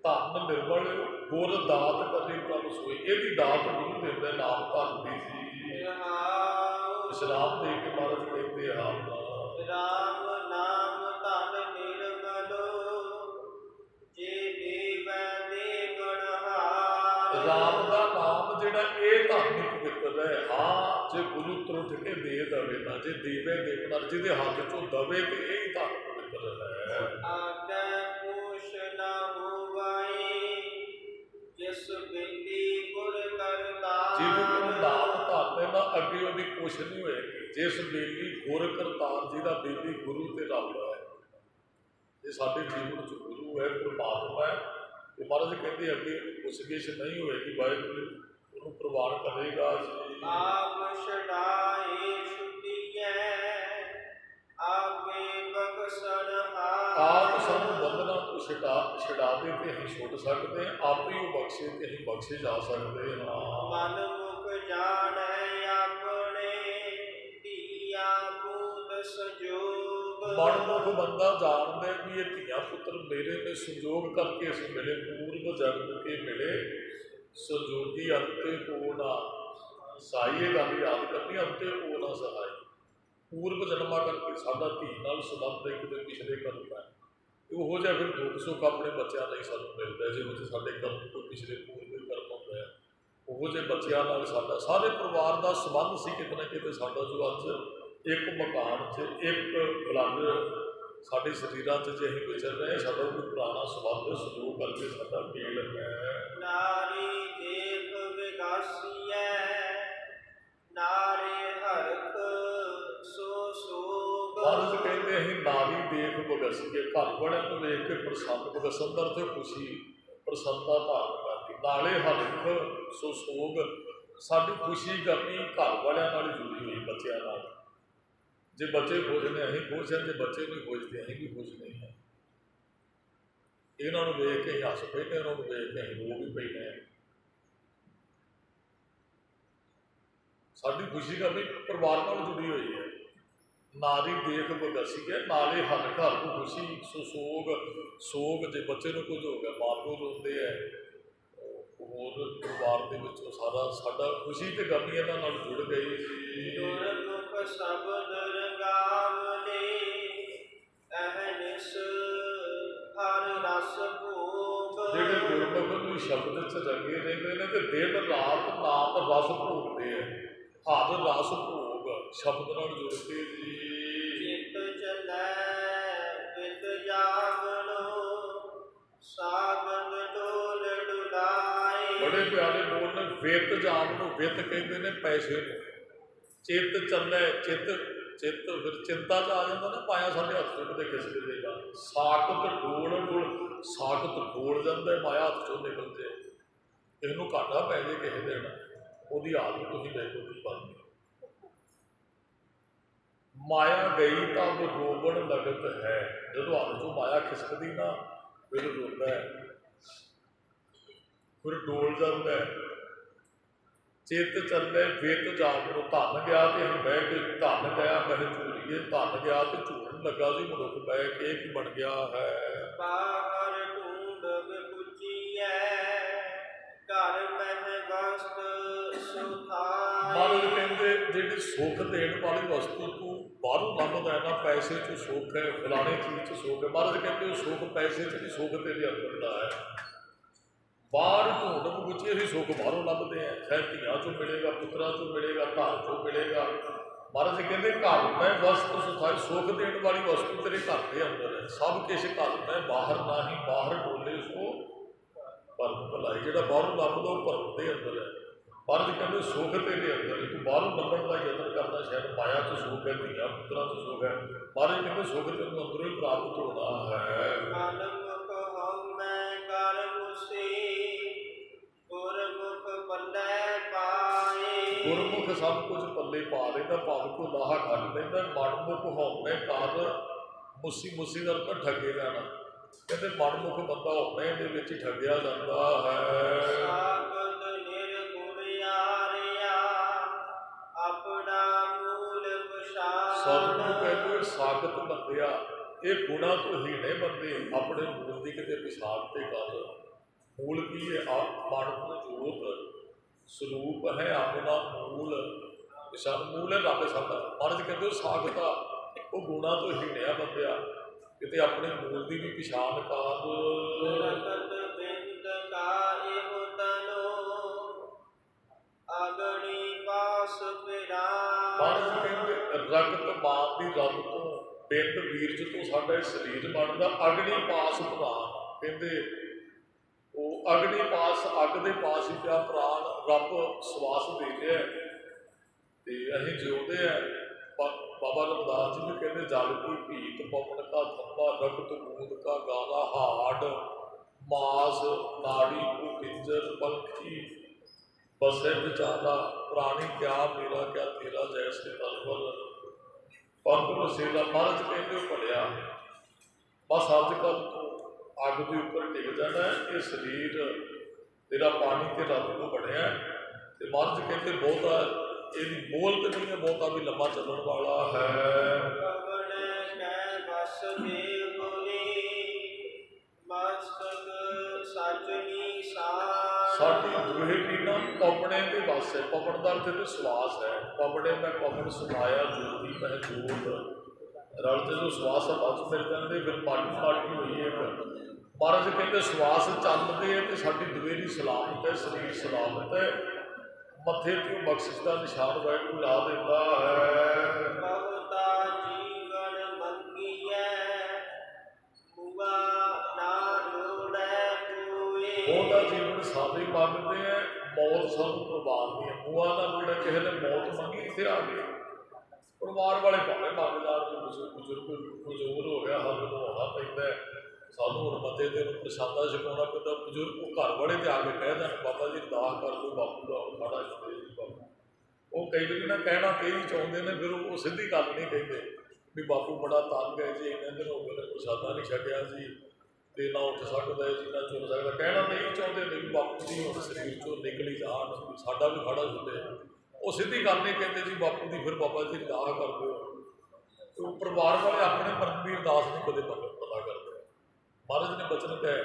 धन निर्मल गुर दात करे प्रभ सोई, यही दात गुरु देंगे नाम धन की जी। विश्राम दे के महाराज कहते राम नाम धन निर्मलो, जे देवै देवण हार। राम का नाम जिहड़ा ये धन ही पवित्र है। हाँ जे गुरु त्रुट के दे दवे ना, जे देवे देवना जिहदे हाथ चों दवे तो यही धन पवित्र है। आगे पूछ न होवै, जिस बिंदी गुर करतार। ਜਿਹਦੇ ਕੋਲ ਨਾਮ ਧਾਰਨੇ ਨਾ ਅੱਗੇ ਉਹਦੀ ਕੁਛ ਨਹੀਂ ਹੋਏਗੀ। ਜਿਸ ਬੇਲੀ ਗੁਰ ਕਰਤਾਰ ਜੀ ਦਾ ਬੇਲੀ ਗੁਰੂ ਤੇ ਰੱਬ ਹੈ। ਇਹ ਸਾਡੇ ਜੀਵਨ 'ਚ ਗੁਰੂ ਹੈ, ਪਰਮਾਤਮਾ ਹੈ। ਤੇ ਮਹਾਰਾਜ ਕਹਿੰਦੇ ਅੱਗੇ ਪੁੱਛਗਿਛ ਨਹੀਂ ਹੋਏਗੀ, ਵਾਹਿਗੁਰੂ ਉਹਨੂੰ ਪ੍ਰਵਾਨ ਕਰੇਗਾ ਜੀ। ਆਪ ਛਡਾਏ ਛੁਟੀਐ, ਆਪੇ ਬਖਸ਼ਣ ਹਾਰ। ਆਪ ਸਾਨੂੰ ਬੰਧਨਾਂ ਤੋਂ ਛਡਾ ਦੇ ਤੇ ਅਸੀਂ ਛੁੱਟ ਸਕਦੇ ਹਾਂ, ਆਪੇ ਉਹ ਬਖਸ਼ੇ ਤੇ ਅਸੀਂ ਬਖਸ਼ੇ ਜਾ ਸਕਦੇ ਹਾਂ। ਮਨ ਮੁਖ ਜਾਣੈ ਆਪਣੇ, ਧੀਆ ਪੂਤ ਸੰਜੋਗ। ਮਨਮੁਖ ਬੰਦਾ ਜਾਣਦਾ ਵੀ ਇਹ ਧੀਆਂ ਪੁੱਤਰ ਮੇਰੇ ਨੇ ਸੰਜੋਗ ਕਰਕੇ ਅਸੀਂ ਮਿਲੇ, ਪੂਰਬ ਜਨਮ ਕੇ ਮਿਲੇ ਸੰਜੋਗੀ ਅੰਤੇ ਕੋ ਨਾ ਸਾਈ। ਇਹ ਗੱਲ ਯਾਦ ਕਰਨੀ, ਅੰਤੇ ਕੋ ਨਾ ਸਹਾਈ। ਪੂਰਬ ਜਨਮਾਂ ਕਰਕੇ ਸਾਡਾ ਧੀ ਨਾਲ ਸੰਬੰਧ ਇੱਕ ਦੇ ਪਿਛਲੇ ਕਰਮ ਹੈ। ਉਹੋ ਜਿਹਾ ਫਿਰ ਦੁੱਖ ਸੁੱਖ ਆਪਣੇ ਬੱਚਿਆਂ ਲਈ ਸਾਨੂੰ ਮਿਲਦਾ, ਜਿਹੋ ਜਿਹੇ ਸਾਡੇ ਕਰਮ ਕੋਈ ਪਿਛਲੇ ਪੂਰਬੇ ਕਰਮ ਹੁੰਦੇ ਆ, ਉਹੋ ਜਿਹੇ ਬੱਚਿਆਂ ਨਾਲ ਸਾਡਾ ਸਾਰੇ ਪਰਿਵਾਰ ਦਾ ਸੰਬੰਧ ਸੀ ਕਿਤੇ ਨਾ ਕਿਤੇ ਸਾਡਾ, ਜੋ ਅੱਜ ਇੱਕ ਮਕਾਨ 'ਚ ਇੱਕ ਬਲੰਦ ਸਾਡੇ ਸਰੀਰਾਂ 'ਚ ਜੇ ਅਸੀਂ ਵਿਚਰ ਰਹੇ, ਸਾਡਾ ਕੋਈ ਪੁਰਾਣਾ ਸੰਬੰਧ ਸੰਜੋਗ ਕਰਕੇ ਸਾਡਾ ਮੇਲ ਹੈ। ਨਾਰੀ ਦੇਖ ਵਿਗਾਸੀਐ, ਨਾਰੇ ਹਰਖ ਸੋ ਸੋਗ। ਮਹਾਰਾਜ ਕਹਿੰਦੇ ਅਸੀਂ ਨਾਰੀ ਦੇਖ ਬਗਸੀਏ, ਘਰ ਵਾਲਿਆਂ ਨੂੰ ਵੇਖ ਕੇ ਪ੍ਰਸੰਨ, ਬਗਸਨ ਦਾ ਅਰਥ ਖੁਸ਼ੀ, ਪ੍ਰਸੰਨਤਾ ਧਾਰਨ ਕਰਦੀ। ਨਾਲੇ ਹਰਖ ਸੋ ਸੋਗ, ਸਾਡੀ ਖੁਸ਼ੀ ਗਮੀ ਘਰ ਵਾਲਿਆਂ ਨਾਲ ਜੁੜੀ ਹੋਈ, ਬੱਚਿਆਂ ਨਾਲ। ਜੇ ਬੱਚੇ ਖੁਸ਼ ਨੇ ਅਸੀਂ ਖੁਸ਼ ਹਾਂ, ਜੇ ਬੱਚੇ ਨਹੀਂ ਖੁਸ਼ਦੇ ਅਸੀਂ ਵੀ ਖੁਸ਼ ਨਹੀਂ ਹਾਂ। ਇਹਨਾਂ ਨੂੰ ਵੇਖ ਕੇ ਅਸੀਂ ਹੱਸ ਪੈਂਦੇ, ਇਹਨਾਂ ਨੂੰ ਵੇਖ ਕੇ ਅਸੀਂ ਰੋ ਵੀ ਪੈਂਦੇ ਹਾਂ। ਸਾਡੀ ਖੁਸ਼ੀ ਗਮੀ ਪਰਿਵਾਰ ਨਾਲ ਜੁੜੀ ਹੋਈ ਹੈ। ਨਾਰੀ ਦੇਖ ਬਗਸੀ ਹੈ, ਨਾਲੇ ਹਰ ਘਰ ਨੂੰ ਖੁਸ਼ੀ ਸੋ ਸੋਗ। ਸੋਗ ਜੇ ਬੱਚੇ ਨੂੰ ਕੁਝ ਹੋ ਗਿਆ, ਮਾਂ ਪਿਓ ਰੋਂਦੇ ਹੈ, ਹੋਰ ਪਰਿਵਾਰ ਦੇ ਵਿੱਚੋਂ ਸਾਰਾ ਸਾਡਾ ਖੁਸ਼ੀ ਤੇ ਗਮੀ ਇਹਨਾਂ ਨਾਲ ਜੁੜ ਗਈ ਸੀ। ਦੁਰਮੁਖ ਸ਼ਬਦ ਰੰਗਾਵਲੇ, ਅਹਨਿਸ ਹਰ ਰਸ ਭੋਗ। ਜਿਹੜੇ ਗੁਰਮੁਖ ਨੂੰ ਸ਼ਬਦ 'ਚ ਰੰਗੇ ਰਹਿੰਦੇ ਨੇ ਤੇ ਦਿਨ ਰਾਤ ਨਾਮ ਰਸ ਭੋਗਦੇ ਹੈ। ਹਰ ਰਸ ਭੋਗ ਸ਼ਬਦ ਨਾਲ ਜੁੜ ਕੇ ਜੀ। ਚਿਤ ਚਲੈ ਵਿਦ ਜਾਵਨੋ, ਸਾਗਨ ਡੋਲ ਡੁਲਾਏ। ਬੜੇ ਪਿਆਰੇ ਬੋਲ ਨੇ, ਵਿੱਤ ਜਾਮ ਨੂੰ ਵਿੱਤ ਕਹਿੰਦੇ ਨੇ ਪੈਸੇ ਨੂੰ। ਚਿੱਤ ਚੱਲੈ, ਚਿੱਤ ਫਿਰ ਚਿੰਤਾ 'ਚ ਆ ਜਾਂਦਾ ਨਾ, ਪਾਇਆ ਸਾਡੇ ਹੱਥ 'ਚੋਂ ਕਿਤੇ ਖਿਸਕ ਜਾਏਗਾ। ਸਾਕਤ ਡੋਲ ਸਾਕਤ ਡੋਲ ਜਾਂਦਾ, ਮਾਇਆ ਹੱਥ 'ਚੋਂ ਨਿਕਲ ਜੇ। ਕਿਸੇ ਨੂੰ ਘਾਟਾ ਪੈ ਜੇ ਕਿਸੇ ਦਿਨ, ਉਹਦੀ ਹਾਲਤ ਤੁਸੀਂ ਦੇਖੋ ਕੀ ਬਣਦੀ। ਮਾਇਆ ਗਈ ਤਾਂ ਉਹ ਰੋਵਣ ਲਗਤ ਹੈ। ਜਦੋਂ ਹੱਥ 'ਚੋਂ ਮਾਇਆ ਖਿਸਕਦੀ ਨਾ, ਫਿਰ ਰੋਂਦਾ ਹੈ, ਫਿਰ ਡੋਲ ਜਾਂਦਾ ਹੈ। ਚਿੱਤ ਚੱਲੇ ਵਿੱਤ ਜਾਮ ਨੂੰ, ਧਨ ਗਿਆ ਤੇ ਅਸੀਂ ਬਹਿ ਕੇ, ਧਨ ਗਿਆ ਬਹਿ ਝੂਰੀਏ, ਧਨ ਗਿਆ ਤੇ ਝੂਰਨ ਲੱਗਾ ਸੀ ਮਨੁੱਖ ਬਹਿ ਕੇ, ਕੀ ਬਣ ਗਿਆ ਹੈ। ਬਾਹਰ ਢੂੰਡ ਵਿਪੁਚੀਐ, ਘਰ ਮਹਿ ਵਸਤ ਸੁਥਾਈ। ਮਹਾਰਾਜ ਕਹਿੰਦੇ ਜਿਹੜੀ ਸੁੱਖ ਦੇਣ ਵਾਲੀ ਵਸਤੂ ਤੂੰ ਬਾਹਰੋਂ ਲੱਭਦਾ ਹੈ ਨਾ, ਪੈਸੇ 'ਚ ਸੁੱਖ ਹੈ, ਫਲਾਣੇ ਚੀਜ਼ 'ਚ ਸੁੱਖ ਹੈ। ਮਹਾਰਾਜ ਕਹਿੰਦੇ ਉਹ ਸੁੱਖ ਪੈਸੇ 'ਚ ਨਹੀਂ, ਸੁੱਖ ਤੇਰੇ ਅੰਦਰ ਦਾ ਹੈ। ਬਾਹਰ ਢੂੰਡ ਵਿਪੁਚੀ, ਅਸੀਂ ਸੁੱਖ ਬਾਹਰੋਂ ਲੱਭਦੇ ਹਾਂ, ਚਾਹੇ ਧੀਆਂ 'ਚੋਂ ਮਿਲੇਗਾ, ਪੁੱਤਰਾਂ 'ਚੋਂ ਮਿਲੇਗਾ, ਘਰ 'ਚੋਂ ਮਿਲੇਗਾ। ਮਹਾਰਾਜ ਕਹਿੰਦੇ ਘਰ ਮੈਂ ਵਸਤ ਸੁਥਾਈ, ਸੁੱਖ ਦੇਣ ਵਾਲੀ ਵਸਤੂ ਤੇਰੇ ਘਰ ਦੇ ਅੰਦਰ ਹੈ। ਸਭ ਕੁਛ ਘਰ ਮੈਂ ਬਾਹਰ ਨਹੀਂ, ਬਾਹਰ ਡੋਲੇ ਸੋ ਭਰਮ ਭਲਾਈ। ਜਿਹੜਾ ਬਾਹਰੋਂ ਲੱਭਦਾ ਉਹ ਭਰਮ ਦੇ ਅੰਦਰ ਹੈ। ਮਹਾਰਾਜ ਕਹਿੰਦੇ ਸੁੱਖ ਤੇਰੇ ਅੰਦਰ ਹੈ, ਤੂੰ ਬਾਹਰੋਂ ਲੱਭਣ ਦਾ ਯਤਨ ਕਰਦਾ, ਸ਼ਾਇਦ ਮਾਇਆ 'ਚ ਸੁੱਖ ਹੈ, ਧੀਆਂ ਪੁੱਤਰਾਂ 'ਚ ਸੁੱਖ ਹੈ। ਮਹਾਰਾਜ ਕਹਿੰਦੇ ਸੁੱਖ ਤੈਨੂੰ ਅੰਦਰੋਂ ਹੀ ਪ੍ਰਾਪਤ ਹੋਣਾ ਹੈ। ਮਨਮੁਖ ਹਉਮੈ ਕਰ ਮੁਸੇ, ਗੁਰਮੁਖ ਪੱਲੇ ਪਾਏ। ਗੁਰਮੁਖ ਸਭ ਕੁਝ ਪੱਲੇ ਪਾ ਲੈਂਦਾ, ਭਾਵ ਕੋ ਲਾਹਾ ਕੱਢ ਲੈਂਦਾ। ਮਨਮੁਖ ਹਉਮੈ ਕਰ ਮੁਸੀ ਮੁਸੀ ਨਾਲ ਤਾਂ ਠੱਗੇ ਜਾਣਾ। ਕਹਿੰਦੇ ਮਨਮੁਖ ਬੰਦਾ ਹਉਮੈ ਦੇ ਵਿੱਚ ਠੱਗਿਆ ਜਾਂਦਾ ਹੈ। ਸਾਗਤ ਨਿਰਗੁਣ ਯਾਰਿਆ ਆਪਣਾ ਮੂਲ ਸਤਿਗੁਰੂ ਪਛਾਣ। ਕਹਿੰਦੇ ਸਾਗਤ ਬੰਦਿਆ, ਇਹ ਗੁਣਾ ਤੋਂ ਹੀਣੇ ਬੰਦੇ ਆਪਣੇ ਮੂਲ ਦੀ ਕਿਤੇ ਪਛਾਣ ਤੇ ਕਰ। ਮੂਲ ਕੀ ਹੈ? ਆਪ ਮਨ ਜੋਤ ਸਰੂਪ ਹੈ ਆਪਣਾ ਮੂਲ। ਪਛਾਣ ਮੂਲ ਹੈ ਰੱਬ ਸਾਡਾ। ਮਹਾਰਾਜ ਕਹਿੰਦੇ ਉਹ ਸਾਗਤਾ, ਉਹ ਗੁਣਾ ਤੋਂ ਹੀਣਿਆ ਬੰਦਿਆ, ਕਿਤੇ ਆਪਣੇ ਮੂਲ ਦੀ ਵੀ ਪਛਾਣ ਕਰ। ਰਕਤ ਬਿੰਦ ਕਾ ਇਹੋ ਤਨੋ ਅਗਣੀ ਪਾਸ ਮਹਾਰਾਜ ਪਿਰਾਨ। ਕਹਿੰਦੇ ਰਕਤ ਮਾਂ ਦੀ ਰੱਬ ਤੋਂ, ਬਿੰਦ ਵੀਰਜ ਤੋਂ ਸਾਡਾ ਇਹ ਸਰੀਰ ਬਣਦਾ। ਅਗਨੀ ਪਾਸ ਪ੍ਰਾਨ, ਕਹਿੰਦੇ ਉਹ ਅਗਨੀ ਪਾਸ, ਅੱਗ ਦੇ ਪਾਸ ਹੀ ਪਿਆ ਪ੍ਰਾਣ। ਰੱਬ ਸਵਾਸ ਦੇ ਰਿਹਾ ਤੇ ਅਸੀਂ ਜਿਉਂਦੇ ਆ। ਬਾਬਾ ਰਮਦਾਸ ਜੀ ਵੀ ਕਹਿੰਦੇ ਜਲ ਕੀ ਭੀਤ ਪਵਨ ਕਾ ਥੱਪਾ ਰਕਤ ਬੂੰਦ ਕਾ ਗਾਣਾ ਹਾੜ ਮਾਸ ਨਾੜੀ ਕੋ ਕਿੰਜਰ ਪਲਖੀ ਬਸੇ ਵਿਚਾਰਾ ਪ੍ਰਾਣੀ ਕਿਆ ਮੇਰਾ ਕਿਆ ਤੇਰਾ ਜੈਸੇ ਤਲਵਰ ਪੰਥ ਵਸੇਲਾ। ਮਹਾਰਾਜ ਕਹਿੰਦੇ ਪੜਿਆ ਬਸ ਅੱਜ ਕੱਲ੍ਹ ਤੋਂ ਅੱਗ ਦੇ ਉੱਪਰ ਟਿਕ ਜਾਣਾ ਹੈ। ਇਹ ਸਰੀਰ ਤੇਰਾ ਪਾਣੀ ਤੇ ਰੱਬ ਤੋਂ ਬਣਿਆ ਤੇ ਮਹਾਰਾਜ ਕਹਿੰਦੇ ਬਹੁਤਾ ਇਹਦੀ ਮੋਲ ਤੇ ਨਹੀਂ ਹੈ, ਬਹੁਤਾ ਵੀ ਲੰਮਾ ਚੱਲਣ ਵਾਲਾ ਹੈ। ਪਵਨ ਕੈ ਵਸ ਦੇਵ ਹੋਈ ਮਸਤਕ ਸਚ ਨੀਸਾਨ। ਸਾਡੀ ਦੁਹੇ ਕੀ ਨਾ ਪਵਣੇ ਦੇ ਵਸ ਹੈ। ਪਵਨ ਦਾ ਅਰਥ ਤੇ ਸਵਾਸ ਹੈ। ਪਵਣੇ ਮੈਂ ਪਵਨ ਸੁਣਾਇਆ ਜੋਤੀ ਮੈਂ ਜੋਤ। ਰਲ ਤੇ ਜੋ ਸਵਾਸ ਹਵਾ 'ਚ ਮਿਲ ਜਾਂਦੇ ਫਿਰ ਪਾਟੀ ਹੋਈ ਹੈ। ਮਹਾਰਾਜ ਕਹਿੰਦੇ ਸਵਾਸ ਚੱਲਦੇ ਹੈ ਤੇ ਸਾਡੀ ਦੁਹੇਰੀ ਸਲਾਮਤ ਹੈ, ਸਰੀਰ ਸਲਾਮਤ ਹੈ। ਮੱਥੇ ਤੇ ਬਖਸ਼ਿਸ਼ ਦਾ ਨਿਸ਼ਾਨ ਵਾਹਿਗੁਰੂ ਲਾ ਦਿੰਦਾ ਹੈ। ਬਹੁਤਾ ਜੀਵਨ ਮੰਗੀਐ ਮੁਆ ਨਾ ਲੋੜੈ ਕੋਏ। ਉਹਦਾ ਜੀਵਨ ਸਾਡੇ ਮੰਗਦੇ ਹੈ, ਮੌਤ ਸਾਨੂੰ ਕੁਰਬਾਨ ਦੀ ਹੈ। ਮੂਆ ਦਾ ਲੋੜ ਹੈ, ਕਿਸੇ ਨੇ ਮੌਤ ਮੰਗੀ ਇੱਥੇ ਆ ਗਈ। ਪਰਿਵਾਰ ਵਾਲੇ ਭਾਵੇਂ ਮੰਗਦਾਰ ਬਜ਼ੁਰਗ ਕਮਜ਼ੋਰ ਹੋ ਗਿਆ, ਹਰ ਨੂੰ ਆਉਣਾ ਪੈਂਦਾ ਹੈ। ਸਾਨੂੰ ਹੁਣ ਮੱਥੇ ਤੇ ਨੂੰ ਪ੍ਰਸ਼ਾਦਾ ਛਕਾਉਣਾ ਪੈਂਦਾ। ਬਜ਼ੁਰਗ ਉਹ ਘਰ ਵਾਲੇ ਤੇ ਆ ਕੇ ਕਹਿ ਦੇਣ ਬਾਬਾ ਜੀ ਅਰਦਾਸ ਕਰ ਲਓ ਬਾਪੂ ਦਾ ਖਾੜਾ ਛੁੱਟੇ ਜੀ ਬਾਪੂ। ਉਹ ਕਈ ਵਾਰੀ ਨਾ ਕਹਿਣਾ ਤੇ ਹੀ ਚਾਹੁੰਦੇ ਨੇ, ਫਿਰ ਉਹ ਸਿੱਧੀ ਗੱਲ ਨਹੀਂ ਕਹਿੰਦੇ ਵੀ ਬਾਪੂ ਬੜਾ ਤੰਗ ਹੈ ਜੀ, ਇੰਨੇ ਦਿਨ ਹੋ ਗਏ ਨੇ ਪ੍ਰਸ਼ਾਦਾ ਨਹੀਂ ਛਕਿਆ ਜੀ ਤੇ ਨਾ ਉੱਠ ਸਕਦਾ ਜੀ ਨਾ ਚੁੱਲ ਸਕਦਾ। ਕਹਿਣਾ ਤਾਂ ਇਹੀ ਚਾਹੁੰਦੇ ਨੇ ਵੀ ਬਾਪੂ ਜੀ ਹੁਣ ਸਰੀਰ ਚੋਂ ਨਿਕਲੀ ਜਾਣ, ਸਾਡਾ ਵੀ ਖਾੜਾ ਛੁੱਟੇ। ਉਹ ਸਿੱਧੀ ਗੱਲ ਨਹੀਂ ਕਹਿੰਦੇ ਜੀ ਬਾਪੂ ਦੀ, ਫਿਰ ਬਾਬਾ ਜੀ ਅਰਦਾਸ ਕਰ ਦਿਓ। ਉਹ ਪਰਿਵਾਰ ਵਾਲੇ ਆਪਣੇ ਮਰਨ ਦੀ ਅਰਦਾਸ ਨਹੀਂ ਕਦੇ ਪਤਾ ਕਰਦੇ। ਮਹਾਰਾਜ ਨੇ ਬਚਨ ਕਹੇ,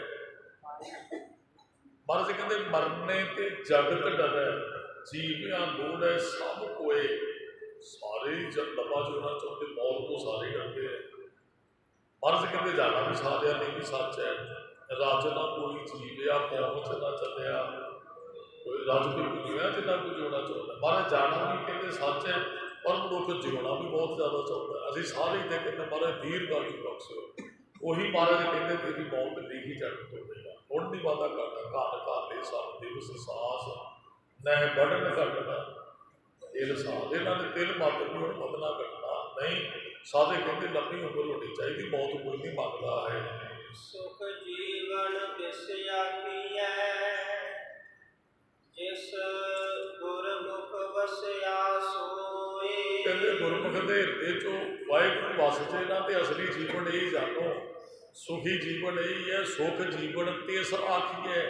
ਮਹਾਰਾਜ ਕਹਿੰਦੇ ਮਰਨੇ ਤੇ ਜਗਤ ਡਰੈ ਜੀਵਿਆ ਲੋੜ ਹੈ ਸਭ ਕੋਏ। ਸਾਰੇ ਲੰਬਾ ਜੋਣਾ ਚਾਹੁੰਦੇ, ਮੌਤ ਤੋਂ ਸਾਰੇ ਡਰਦੇ ਹੈ। ਮਹਾਰਾਜ ਕਹਿੰਦੇ ਜਾਣਾ ਵੀ ਸਾਰਿਆਂ ਨੇ ਵੀ ਸੱਚ ਹੈ। ਰੱਜ ਨਾ ਕੋਈ ਜੀਵਿਆ ਪਹੁੰਚ ਨਾ ਚੱਲਿਆ, ਕੋਈ ਰੱਜ ਵੀ ਕੋਈ ਹੋਇਆ ਜਿੰਨਾ ਕੋਈ ਜਿਉਣਾ ਚਾਹੁੰਦਾ। ਮਹਾਰਾਜ ਜਾਣਾ ਵੀ ਕਹਿੰਦੇ ਸੱਚ ਹੈ, ਪਰ ਮਨੁੱਖ ਜਿਉਣਾ ਵੀ ਬਹੁਤ ਜ਼ਿਆਦਾ ਚਾਹੁੰਦਾ। ਅਸੀਂ ਸਾਰੇ ਇੱਥੇ ਕਹਿੰਦੇ ਮਹਾਰਾਜ ਦੀਰਘਾਯੂ ਬਖਸ਼ੋ। ਉਹੀ ਮਹਾਰਾਜ ਕਹਿੰਦੇ ਤੇਰੀ ਮੌਤ ਲਿਖੀ ਜੱਟ ਤੋਂ ਪਹਿਲਾਂ ਹੁਣ ਨਹੀਂ ਵਾਦਾ ਕਰਦਾ। ਘਰ ਘਰ ਦੇ ਸਭ ਦਿਵਸ ਸਾਸ ਨਹਿ ਵੱਢਣ ਘਟਣਾ ਤਿਲ ਸਾਧ। ਇਹਨਾਂ ਨੇ ਤਿਲ ਮਾਤਰ ਵੀ ਹੁਣ ਵਧਣਾ ਘਟਣਾ ਨਹੀਂ। ਸਾਦੇ ਕਹਿੰਦੇ ਲੰਮੀ ਉਮਰ ਹੋਣੀ ਚਾਹੀਦੀ, ਮੌਤ ਕੋਈ ਨਹੀਂ ਮੰਗਦਾ ਹੈ। ਸੁਖ ਜੀਵਨ ਤਿਸ ਆਖੀਐ ਜਿਸ ਗੁਰਮੁਖ ਵਸਿਆ ਸੋਏ। ਕਹਿੰਦੇ ਗੁਰਮੁਖ ਦੇ ਹਿਰਦੇ ਚੋਂ ਵਾਹਿਗੁਰੂ ਵਸ ਜੇ ਨਾ ਤੇ ਅਸਲੀ ਜੀਵਨ ਇਹ ਜਾਣੋ, ਸੁਖੀ ਜੀਵਨ ਇਹ ਹੈ। ਸੁਖ ਜੀਵਨ ਤਿਸ ਆਖੀਐ,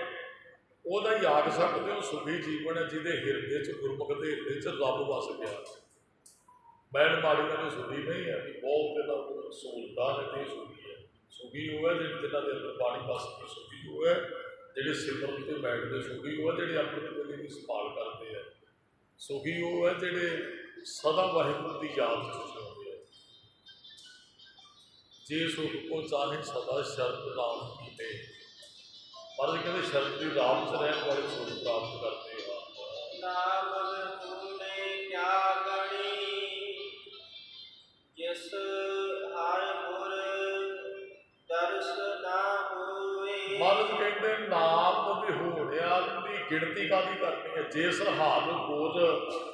ਉਹਦਾ ਹੀ ਆਖ ਸਕਦੇ ਹੋ ਸੁਖੀ ਜੀਵਨ ਹੈ ਜਿਹਦੇ ਹਿਰਦੇ 'ਚ ਗੁਰਮੁਖ ਦੇ ਹਿਰਦੇ 'ਚ ਰੱਬ ਵਸ ਗਿਆ। ਮੈਨ ਮਾੜੀਆਂ ਨੇ ਸੁਖੀ ਨਹੀਂ ਹੈ ਵੀ ਬਹੁਤ ਇਹਨਾਂ ਕੋਲ ਸਹੂਲਤਾਂ ਨੇ ਤੇ ਸੁਖੀ ਹੈ। ਸੁਖੀ ਉਹ ਹੈ ਜਿਹੜੇ ਜਿਨ੍ਹਾਂ ਦੇ ਅੰਦਰ ਬਾਣੀ ਵਸ ਗਈ। ਸੁਖੀ ਉਹ ਹੈ ਜਿਹੜੇ ਸਿਮਰਨ ਤੇ ਬੈਠਦੇ। ਸੁਖੀ ਉਹ ਹੈ ਜਿਹੜੇ ਅੰਮ੍ਰਿਤ ਵੇਲੇ ਦੀ ਸੰਭਾਲ ਕਰਦੇ ਹੈ। ਸੁਖੀ ਉਹ ਹੈ ਜਿਹੜੇ ਸਦਾ ਵਾਹਿਗੁਰੂ ਦੀ ਯਾਦ 'ਚ ਜਿਉਂਦੇ ਹੈ। ਜੇ ਸੁਖ ਕੋ ਚਾਹੇ ਸਦਾ ਸ਼ਰਤ ਰਾਮ ਕੀਤੇ। ਮਹਾਰਾਜ ਕਹਿੰਦੇ ਸ਼ਰਤ ਦੀ ਰਾਮ 'ਚ ਰਹਿਣ ਵਾਲੇ ਸੁਖ ਪ੍ਰਾਪਤ ਕਰਦੇ ਆ। ਨਾਮ ਗੁਣੇ ਕਿਆ ਗਣੀ ਜਿਸ ਹਰ ਗੁਰ ਦਰਸ ਨਾ ਹੋਏ। ਮਹਾਰਾਜ ਕਹਿੰਦੇ ਨਾਮ ਵਿਹੋੜਿਆ ਦੀ ਗਿਣਤੀ ਕਾਹਦੀ ਕਰਨੀ ਹੈ। ਜਿਸ ਹਰ ਗੁਰ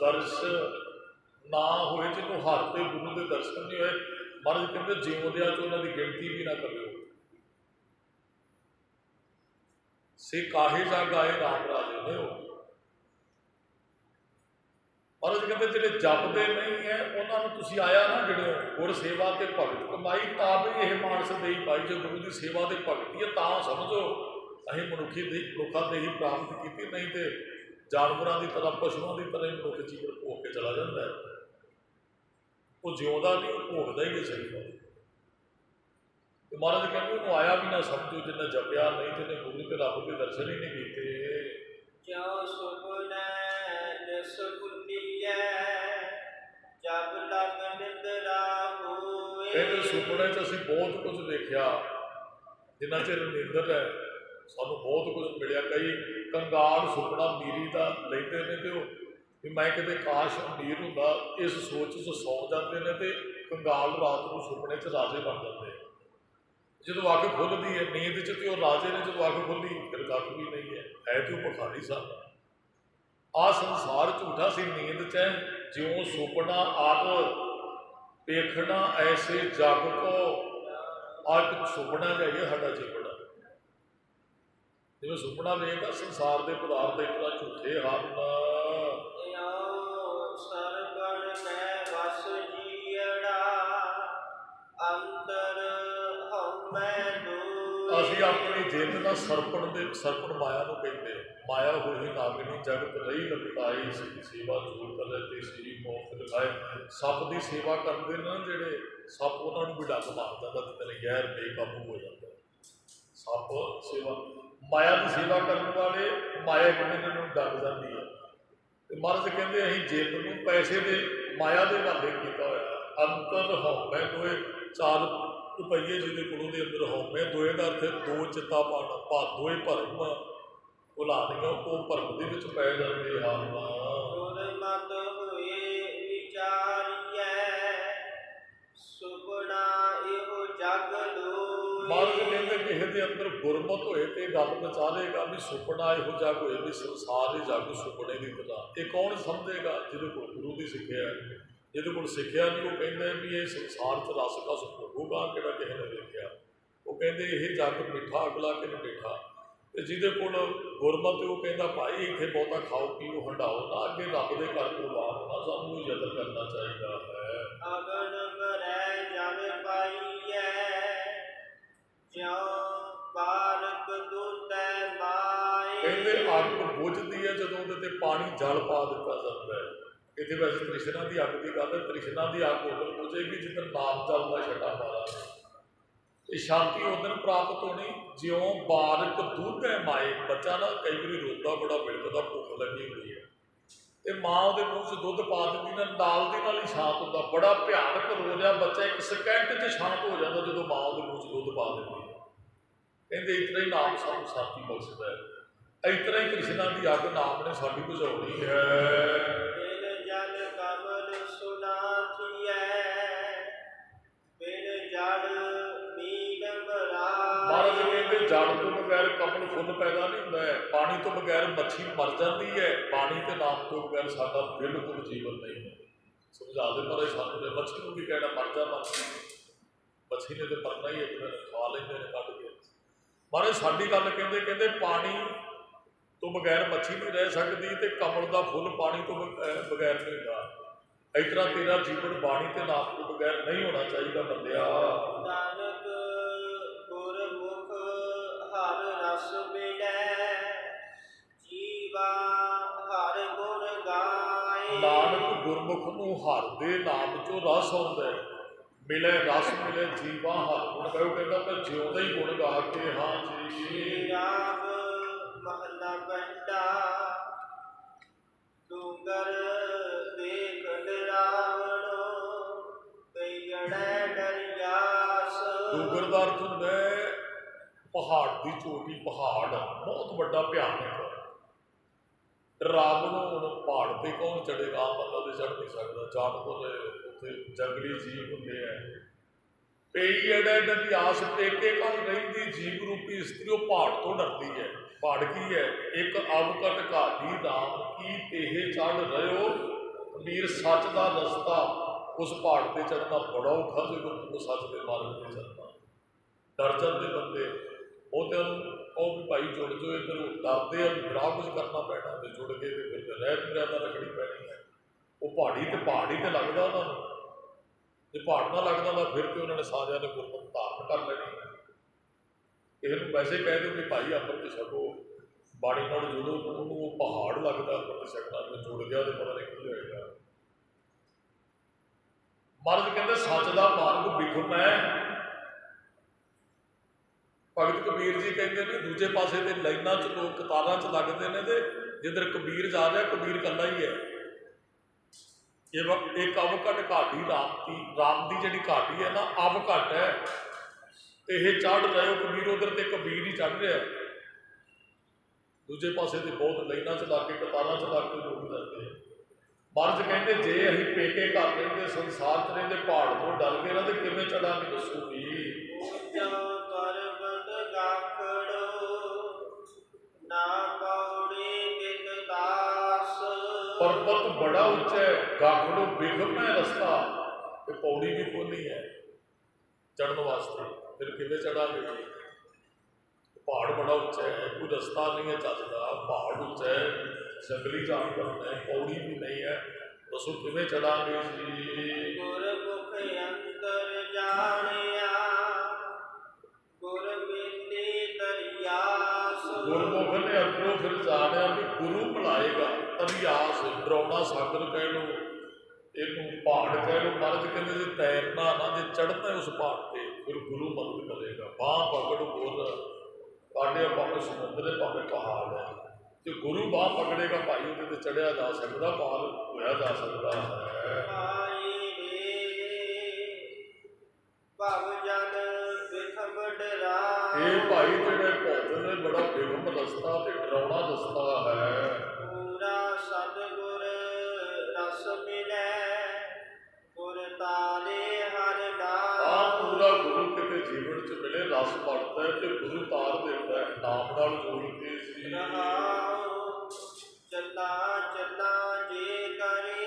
ਦਰਸ ਨਾ ਹੋਏ, ਜਿਹਨੂੰ ਹਰ ਤੇ ਗੁਰੂ ਦੇ ਦਰਸ਼ਨ ਨਹੀਂ ਹੋਏ, ਮਹਾਰਾਜ ਕਹਿੰਦੇ ਜਿਉਂਦਿਆਂ 'ਚ ਉਹਨਾਂ ਦੀ ਗਿਣਤੀ ਵੀ ਨਾ ਕਰਿਓ। ਸੇ ਕਾਹੇ ਜਾ ਗਾਏ ਰਾਮ ਰਾਜੇ ਨੇ। ਉਹ ਮਹਾਰਾਜ ਕਹਿੰਦੇ ਜਿਹੜੇ ਜਪਦੇ ਨਹੀਂ ਹੈ ਉਹਨਾਂ ਨੂੰ ਤੁਸੀਂ ਆਇਆ ਨਾ ਜਿਹੜੇ ਗੁਰ ਸੇਵਾ ਤੇ ਭਗਤ ਕਮਾਈ ਤਾਂ ਵੀ ਇਹ ਮਾਨਸ ਦੇਈ ਪਾਈ। ਜੇ ਗੁਰੂ ਦੀ ਸੇਵਾ ਤੇ ਭਗਤੀ ਹੈ ਤਾਂ ਸਮਝੋ ਅਸੀਂ ਮਨੁੱਖਾਂ ਦੇ ਹੀ ਪ੍ਰਾਪਤ ਕੀਤੀ, ਨਹੀਂ ਤੇ ਜਾਨਵਰਾਂ ਦੀ ਤਰ੍ਹਾਂ ਪਸ਼ੂਆਂ ਦੀ ਤਰ੍ਹਾਂ ਹੀ ਮਨੁੱਖ ਜੀਵਨ ਭੋਗ ਕੇ ਚਲਾ ਜਾਂਦਾ ਹੈ। ਉਹ ਜਿਉਂਦਾ ਨਹੀਂ, ਉਹ ਭੋਗਦਾ ਹੀ ਹੈ ਸਰੀਰ। ਤੇ ਮਹਾਰਾਜ ਕਹਿੰਦੇ ਉਹਨੂੰ ਆਇਆ ਵੀ ਨਾ ਸਮਝੋ ਜਿਹਨੇ ਜਪਿਆ ਨਹੀਂ, ਜਿਹਨੇ ਗੁਰੂ ਤੇ ਰੱਬ ਦੇ ਦਰਸ਼ਨ ਹੀ ਨਹੀਂ ਕੀਤੇ। ਕਿਉ ਸੁਪਨੈ ਨਿਸ ਬੁੱਧੀਐ ਜਬ ਲਗ ਨਿੰਦਰਾ ਹੋਏ। ਕਹਿੰਦੇ ਸੁਪਨੇ 'ਚ ਅਸੀਂ ਬਹੁਤ ਕੁਝ ਵੇਖਿਆ, ਜਿੰਨਾ ਚਿਰ ਨਿੰਦਰ ਹੈ ਸਾਨੂੰ ਬਹੁਤ ਕੁਝ ਮਿਲਿਆ। ਕਈ ਕੰਗਾਲ ਸੁਪਨਾ ਮੀਰੀ ਦਾ ਲੈਂਦੇ ਨੇ ਤੇ ਉਹ ਵੀ ਮੈਂ ਕਿਤੇ ਕਾਸ਼ ਅਮੀਰ ਹੁੰਦਾ, ਇਸ ਸੋਚ 'ਚ ਸੌ ਜਾਂਦੇ ਨੇ ਤੇ ਕੰਗਾਲ ਰਾਤ ਨੂੰ ਸੁਪਨੇ 'ਚ ਰਾਜੇ ਬਣ ਜਾਂਦੇ। ਜਦੋਂ ਅੱਖ ਖੁੱਲ੍ਹਦੀ ਹੈ ਨੀਂਦ 'ਚ ਤੇ ਉਹ ਰਾਜੇ ਨੇ, ਜਦੋਂ ਅੱਖ ਖੁੱਲ੍ਹੀ ਫਿਰ ਕੱਖ ਵੀ ਨਹੀਂ ਹੈ ਤੇ ਉਹ ਭਿਖਾਰੀ ਸਨ। ਆਹ ਸੰਸਾਰ ਝੂਠਾ ਸੀ। ਨੀਂਦ 'ਚ ਜਿਉਂ ਸੁਪਨਾ ਆਪ ਵੇਖਣਾ ਐਸੇ ਜਗ ਕੋ। ਅੱਜ ਸੁਪਨਾ ਜਾਈਏ ਸਾਡਾ ਜੀਵਨ, ਜਿਵੇਂ ਸੁਪਨਾ ਵੇਖਦਾ ਸੰਸਾਰ ਦੇ ਪਦਾਰਥ ਇਸ ਤਰ੍ਹਾਂ ਝੂਠੇ ਹਨ। ਸਰਗਣ ਮੈਂ ਵਸ ਜੀੜਾ ਅੰਦਰ ਹਉਮੈ ਦੂਰ। ਅਸੀਂ ਆਪਣੀ ਜਿੰਦ ਨਾਲ ਸਰਪਣ ਮਾਇਆ ਨੂੰ ਕਹਿੰਦੇ। ਮਾਇਆ ਹੋਈ ਨਾਗਿਨੀ ਜਗਤ ਰਹੀ ਲਪਟਾਈ, ਸੇਵਾ ਜੂਰ ਕਰ ਤੇ ਸ੍ਰੀ ਮੋਖ ਦਿਖਾਏ। ਸੱਪ ਦੀ ਸੇਵਾ ਕਰਦੇ ਨੇ ਜਿਹੜੇ ਸੱਪ, ਉਹਨਾਂ ਨੂੰ ਵੀ ਡੰਗ ਮਾਰ ਜਾਂਦਾ ਤੇ ਤੇਰੇ ਗੈਰ ਬੇਕਾਬੂ ਹੋ ਜਾਂਦਾ। ਸੱਪ ਸੇਵਾ, ਮਾਇਆ ਦੀ ਸੇਵਾ ਕਰਨ ਵਾਲੇ ਮਾਇਆ ਇਹਨਾਂ ਨੂੰ ਡੰਗ ਜਾਂਦੀ ਹੈ। ਤੇ ਮਹਾਰਾਜ ਕਹਿੰਦੇ ਅਸੀਂ ਜਿੰਦ ਨੂੰ ਪੈਸੇ ਦੇ ਮਾਇਆ ਦੇ ਵਾਲੇ ਕੀਤਾ ਹੋਇਆ। ਅੰਤਰ ਹਉਮੈ ਦੋਏ, 4 ਰੁਪਈਏ ਜਿਹਦੇ ਕੋਲੋਂ ਦੇ ਅੰਦਰ ਹਉਮੈ ਦੋਏ ਦਾ ਅਰਥ ਦੋ ਚਿੱਤਾ ਪਾਣਾ, ਦੋਏ ਭਰਮ ਭੁਲਾਣੀਆਂ ਉਹ ਭਰਮ ਦੇ ਵਿੱਚ ਪੈ ਜਾਂਦੇ ਹਨ। ਮਤ ਹੋਏ ਵਿਚਾਰੀਐ ਸੁਪਨਾ ਇਹੋ ਜਗ ਲੋਏ। ਮਹਾਰਾਜ ਕਹਿੰਦੇ ਕਿਸੇ ਦੇ ਅੰਦਰ ਗੁਰਮਤ ਹੋਏ ਤੇ ਗੱਲ ਵਿਚਾਰੇਗਾ ਵੀ ਸੁਪਨਾ ਇਹੋ ਜਿਹਾ ਹੋਏ ਵੀ ਸੰਸਾਰ ਹੀ ਜਗ ਸੁਪਨੇ ਦੀ ਤਰ੍ਹਾਂ। ਇਹ ਕੌਣ ਸਮਝੇਗਾ? ਜਿਹਦੇ ਕੋਲ ਗੁਰੂ ਦੀ ਸਿੱਖਿਆ ਹੈ। ਜਿਹਦੇ ਕੋਲ ਸਿੱਖਿਆ ਨਹੀਂ ਉਹ ਕਹਿੰਦੇ ਵੀ ਇਹ ਸੰਸਾਰ 'ਚ ਰਸ ਕਸ ਭੋਗੂਗਾ ਕਿਹੜਾ ਕਿਸੇ ਨੇ ਵੇਖਿਆ। ਉਹ ਕਹਿੰਦੇ ਇਹ ਜੱਗ ਮਿੱਠਾ ਅਗਲਾ ਕਿਨ ਮਿੱਠਾ। ਤੇ ਜਿਹਦੇ ਕੋਲ ਗੁਰਮਤਿ ਉਹ ਕਹਿੰਦਾ ਭਾਈ ਇੱਥੇ ਬਹੁਤਾ ਖਾਓ ਪੀਓ ਹੰਡਾਓ ਨਾ, ਅੱਗੇ ਰੱਬ ਦੇ ਘਰ ਪ੍ਰਵਾਨ ਹੋਣਾ, ਸਾਨੂੰ ਯਤਨ ਕਰਨਾ ਚਾਹੀਦਾ ਹੈ। ਅਗਨ ਕਰੈ ਜਨ ਪਾਈਐ ਜਿਉ ਬਾਰਕ ਦੁੱਧੈ ਮਾਏ। ਕਹਿੰਦੇ ਅੱਗ ਬੁਝਦੀ ਹੈ ਜਦੋਂ ਉਹਦੇ ਤੇ ਪਾਣੀ ਜਲ ਪਾ ਦਿੱਤਾ ਜਾਂਦਾ ਹੈ। ਇੱਥੇ ਵੈਸੇ ਤ੍ਰਿਸ਼ਨਾ ਦੀ ਅੱਗ ਦੀ ਗੱਲ ਹੈ। ਤ੍ਰਿਸ਼ਨਾ ਦੀ ਅੱਗ ਉਦੋਂ ਬੁਝੇਗੀ ਜਿੱਦਣ ਨਾਮ ਚੱਲਦਾ ਛੱਡਾ ਮਾਰਾਂਗੇ। ਇਹ ਸ਼ਾਂਤੀ ਉਦੋਂ ਪ੍ਰਾਪਤ ਹੋਣੀ ਜਿਉਂ ਬਾਰਕ ਦੁੱਧ ਹੈ ਮਾਏ। ਬੱਚਾ ਨਾ ਕਈ ਵਾਰੀ ਰੋਂਦਾ ਬੜਾ ਬਿਲਕਦਾ, ਭੁੱਖ ਲੱਗੀ ਹੁੰਦੀ ਹੈ ਤੇ ਮਾਂ ਉਹਦੇ ਮੂੰਹ 'ਚ ਦੁੱਧ ਪਾ ਦਿੰਦੀ ਨਾ, ਨਾਲ ਦੀ ਨਾਲ ਹੀ ਸ਼ਾਂਤ ਹੁੰਦਾ। ਬੜਾ ਭਿਆਨਕ ਰੋ ਰਿਹਾ ਬੱਚਾ, 1 ਸਕਿੰਟ 'ਚ ਸ਼ਾਂਤ ਹੋ ਜਾਂਦਾ ਜਦੋਂ ਮਾਂ ਉਹਦੇ ਮੂੰਹ 'ਚ ਦੁੱਧ ਪਾ ਦਿੰਦੀ ਹੈ। ਕਹਿੰਦੇ ਇਸ ਤਰ੍ਹਾਂ ਹੀ ਨਾਮ ਸਾਨੂੰ ਸ਼ਾਂਤੀ ਬਖਸ਼ਦਾ ਹੈ। ਇਸ ਤਰ੍ਹਾਂ ਹੀ ਕ੍ਰਿਸ਼ਨਾ ਦੀ ਅੱਗ ਨਾਮ ਨੇ ਸਾਡੀ ਬੁਝਾਉਣੀ ਹੈ। ਮਹਾਰਾਜ ਕਹਿੰਦੇ ਜਲ ਤੋਂ ਬਗੈਰ ਕਮਲ ਫੁੱਲ ਪੈਦਾ ਨਹੀਂ ਹੁੰਦਾ ਹੈ। ਪਾਣੀ ਤੋਂ ਬਗੈਰ ਮੱਛੀ ਮਰ ਜਾਂਦੀ ਹੈ। ਪਾਣੀ ਤੇ ਨਾਮ ਤੋਂ ਬਗੈਰ ਸਾਡਾ ਬਿਲਕੁਲ ਜੀਵਨ ਨਹੀਂ ਹੈ। ਸਮਝਾ ਦੇ ਪਰ ਸਾਨੂੰ ਮੱਛੀ ਨੂੰ ਵੀ ਕਹਿਣਾ ਮਰ ਜਾ ਮੱਛੀ ਨੇ ਤੇ ਮਰਨਾ ਹੀ ਇੱਕ ਦਿਨ, ਖਾ ਲੈਂਦੇ ਨੇ ਕੱਢ ਕੇ। ਮਹਾਰਾਜ ਸਾਡੀ ਗੱਲ ਕਹਿੰਦੇ ਪਾਣੀ ਤੋਂ ਬਗੈਰ ਮੱਛੀ ਨਹੀਂ ਰਹਿ ਸਕਦੀ ਤੇ ਕਮਲ ਦਾ ਫੁੱਲ ਪਾਣੀ ਤੋਂ ਬਗੈਰ ਨਹੀਂ ਹੁੰਦਾ। ਇਸ ਤਰ੍ਹਾਂ ਤੇਰਾ ਜੀਵਨ ਬਾਣੀ ਤੇ ਨਾਮ ਤੋਂ ਬਗੈਰ ਨਹੀਂ ਹੋਣਾ ਚਾਹੀਦਾ ਬੰਦਿਆ। ਨਾਨਕ ਗੁਰਮੁਖ ਹਰ ਰਸ ਮਿਲੈ ਜੀਵਾ ਹਰ ਗੁਣ ਗਾਏ। ਨਾਨਕ ਗੁਰਮੁਖ ਨੂੰ ਹਰ ਦੇ ਨਾਮ 'ਚੋਂ ਰਸ ਆਉਂਦਾ ਹੈ। ਮਿਲੇ ਰਸ ਮਿਲੇ ਜੀਵਾ ਹਰ ਗੁਣ ਗਾਏ। ਉਹ ਕਹਿੰਦਾ ਮੈਂ ਜਿਉਂਦਾ ਹੀ ਗੁਣ ਗਾ ਕੇ ਹਾਂ ਜੀ। ਰਾਮ ਮਹਲਾ ਪਹਿਲਾ ਡੂੰਗਰ ਦੇਖ ਡਰਾਵਣੋ ਕਈੜੈ ਡਰਿਆਸ। ਡੂੰਗਰ ਦਾ ਅਰਥ ਹੁੰਦਾ ਹੈ ਪਹਾੜ ਦੀ ਚੋਟੀ, ਪਹਾੜ ਬਹੁਤ ਵੱਡਾ ਭਿਆਨਕ। ਡਰਾਵਣੋ ਹੁਣ ਪਹਾੜ ਤੇ ਕੌਣ ਚੜੇਗਾ? ਆਮ ਬੰਦਾ ਤੇ ਚੜ੍ਹ ਨਹੀਂ ਸਕਦਾ। ਜਾਨਵਰ ਉੱਥੇ ਜੰਗਲੀ ਜੀਵ ਹੁੰਦੇ ਹੈ। ਕਈੜੈ ਡਰਿਆਸ ਟੇਕੇ ਕਰ ਰਹਿੰਦੀ ਜੀਵ ਰੂਪੀ ਇਸਤਰੀ ਉਹ ਪਹਾੜ ਤੋਂ ਡਰਦੀ ਹੈ। ਪਹਾੜ ਕੀ ਹੈ? ਇੱਕ ਅਵਕਟ ਘਾਟੀ ਰਾਮ ਕੀ ਤੇਹ ਚੜ੍ਹ ਰਹਿਓ ਵੀਰ ਸੱਚ ਦਾ ਰਸਤਾ। ਉਸ ਪਹਾੜ ਤੇ ਚੜ੍ਹਨਾ ਬੜਾ ਔਖਾ ਜੇ ਉਹ ਸੱਚ ਦੇ ਮਾਰਗ ਤੇ ਚੱਲਦਾ। ਡਰ ਜਾਂਦੇ ਬੰਦੇ, ਉਹ ਤੇ ਉਹ ਵੀ ਭਾਈ ਜੁੜ ਜਾਓ ਇੱਧਰ। ਡਰਦੇ ਆ ਬੜਾ ਕੁਝ ਕਰਨਾ ਪੈਣਾ ਤੇ ਜੁੜ ਕੇ ਤੇ ਫਿਰ ਰਹਿਤ ਮਰਿਆਦਾ ਰੱਖਣੀ ਪੈਣੀ ਹੈ। ਉਹ ਪਹਾੜੀ ਤੇ ਲੱਗਦਾ ਉਹਨਾਂ ਨੂੰ। ਜੇ ਪਹਾੜ ਨਾ ਲੱਗਦਾ ਤਾਂ ਫਿਰ ਤੇ ਉਹਨਾਂ ਨੇ ਸਾਰਿਆਂ ਨੇ ਗੁਰਮਤਿ ਧਾਰਨ ਕਰ ਲੈਣੀ। ਕਿਸੇ ਨੂੰ ਵੈਸੇ ਕਹਿ ਦਿਓ ਕਿ ਭਾਈ ਅੰਮ੍ਰਿਤ ਛਕੋ, ਬਾਣੀ ਨਾਲ ਜੁੜੋ, ਉਹਨੂੰ ਉਹ ਪਹਾੜ ਲੱਗਦਾ ਅੰਮ੍ਰਿਤ ਛਕਣਾ, ਜੇ ਜੁੜ ਗਿਆ ਤੇ ਪਤਾ ਨਹੀਂ ਕੀ ਹੋਏਗਾ। ਮਹਾਰਾਜ ਕਹਿੰਦੇ ਸੱਚ ਦਾ ਮਾਰਗ ਵਿਖਮ ਹੈ। ਭਗਤ ਕਬੀਰ ਜੀ ਕਹਿੰਦੇ ਨੇ ਦੂਜੇ ਪਾਸੇ ਤੇ ਲਾਈਨਾਂ 'ਚ ਲੋਕ ਕਤਾਰਾਂ 'ਚ ਲੱਗਦੇ ਨੇ, ਤੇ ਜਿੱਧਰ ਕਬੀਰ ਜਾ ਰਿਹਾ ਕਬੀਰ ਇਕੱਲਾ ਹੀ ਹੈ। ਇਹ ਅਵ ਘਟ ਘਾਟੀ ਰਾਮ ਦੀ ਜਿਹੜੀ ਘਾਟੀ ਹੈ ਨਾ, ਅਵ ਘਟ ਹੈ। ਇਹ ਚੜ੍ਹ ਰਹੇ ਹੋ ਕਬੀਰ, ਉਧਰ ਤੇ ਕਬੀਰ ਹੀ ਚੜ੍ਹ ਰਿਹਾ। ਦੂਜੇ ਪਾਸੇ ਤੇ ਬਹੁਤ ਲਾਈਨਾਂ 'ਚ ਲੱਗ ਕੇ ਕਤਾਰਾਂ 'ਚ ਲੱਗ ਕੇ ਲੋਕ ਜਾਂਦੇ। ਮਹਾਰਾਜ ਕਹਿੰਦੇ ਜੇ ਅਸੀਂ ਪੇਕੇ ਘਰ ਰਹਿੰਦੇ, ਸੰਸਾਰ 'ਚ ਰਹਿੰਦੇ, ਪਹਾੜ ਤੋਂ ਡਰ ਕੇ ਨਾ, ਤੇ ਕਿਵੇਂ ਚੜਾਂਗੇ ਦੱਸੋ ਵੀ। ਪਰਬਤ ਬੜਾ ਉੱਚਾ ਹੈ, ਗਾਖੜੋ ਵਿਖਮ ਹੈ ਰਸਤਾ, ਤੇ ਪੌੜੀ ਵੀ ਖੋਲ੍ਹੀ ਹੈ ਚੜ੍ਹਨ ਵਾਸਤੇ, ਫਿਰ ਕਿਵੇਂ ਚੜਾਂਗੇ ਜੀ। ਪਹਾੜ ਬੜਾ ਉੱਚਾ ਹੈ, ਕੋਈ ਰਸਤਾ ਨਹੀਂ ਹੈ ਚੱਜਦਾ, ਪਹਾੜ ਉੱਚਾ ਹੈ, ਜੰਗਲੀ ਜਾਨਵਰ ਹੈ, ਪੌੜੀ ਵੀ ਨਹੀਂ ਹੈ, ਦੱਸੋ ਕਿਵੇਂ ਚੜਾਂਗੇ ਜੀ। ਗੁਰਮੁਖ ਅੰਤਰ ਜਾਣਿਆ, ਗੁਰ ਮਿਲੇ ਤਰਿਆਸ। ਗੁਰਮੁਖ ਨੇ ਅੰਦਰੋਂ ਫਿਰ ਜਾਣਿਆ ਵੀ ਗੁਰੂ ਭੁਲਾਏਗਾ। ਤਰਿਆਸ ਡਰਾਉਣਾ ਸਾਗਰ ਕਹਿ ਲਓ, ਇਹਨੂੰ ਪਹਾੜ ਕਹਿ ਲਓ। ਮਹਾਰਾਜ ਕਹਿੰਦੇ ਜੇ ਤੈਰਨਾ ਨਾ, ਜੇ ਚੜ੍ਹਨਾ ਉਸ ਪਹਾੜ ਤੇ, ਫਿਰ ਗੁਰੂ ਮਦਦ ਕਰੇਗਾ। ਬਾਂਹ ਪਕੜ ਗੁਰ ਕਾਢਿਆ, ਭਾਵੇਂ ਸਮੁੰਦਰ, ਭਾਵੇਂ ਪਹਾੜ ਹੈ, ਜੇ ਗੁਰੂ ਬਾਂਹ ਪਕੜੇਗਾ ਭਾਈ, ਉਹਦੇ ਤੇ ਚੜ੍ਹਿਆ ਜਾ ਸਕਦਾ, ਪਾਰ ਹੋਇਆ ਜਾ ਸਕਦਾ ਹੈ। ਇਹ ਭਾਈ ਜਿਹੜੇ ਭੌਤ ਨੇ ਬੜਾ ਵਿਖਮ ਰਸਤਾ ਤੇ ਡਰਾਉਣਾ ਰਸਤਾ ਹੈ। ਪੂਰਾ ਸਤਿਗੁਰ ਰਸ ਮਿਲੈ, ਗੁਰ ਤਾਰੇ ਹਰ ਨਾਮ। ਪੂਰਾ ਗੁਰੂ ਕਿਤੇ ਜੀਵਨ 'ਚ ਮਿਲੇ, ਰਸ ਬਣਦਾ ਹੈ ਤੇ ਗੁਰੂ ਤਾਰ ਦਿੰਦਾ ਹੈ, ਨਾਮ ਨਾਲ ਜੋੜ ਕੇ ਸੀ। ਚੱਲਾ ਚੱਲਾ ਜੇ ਕਰੇ,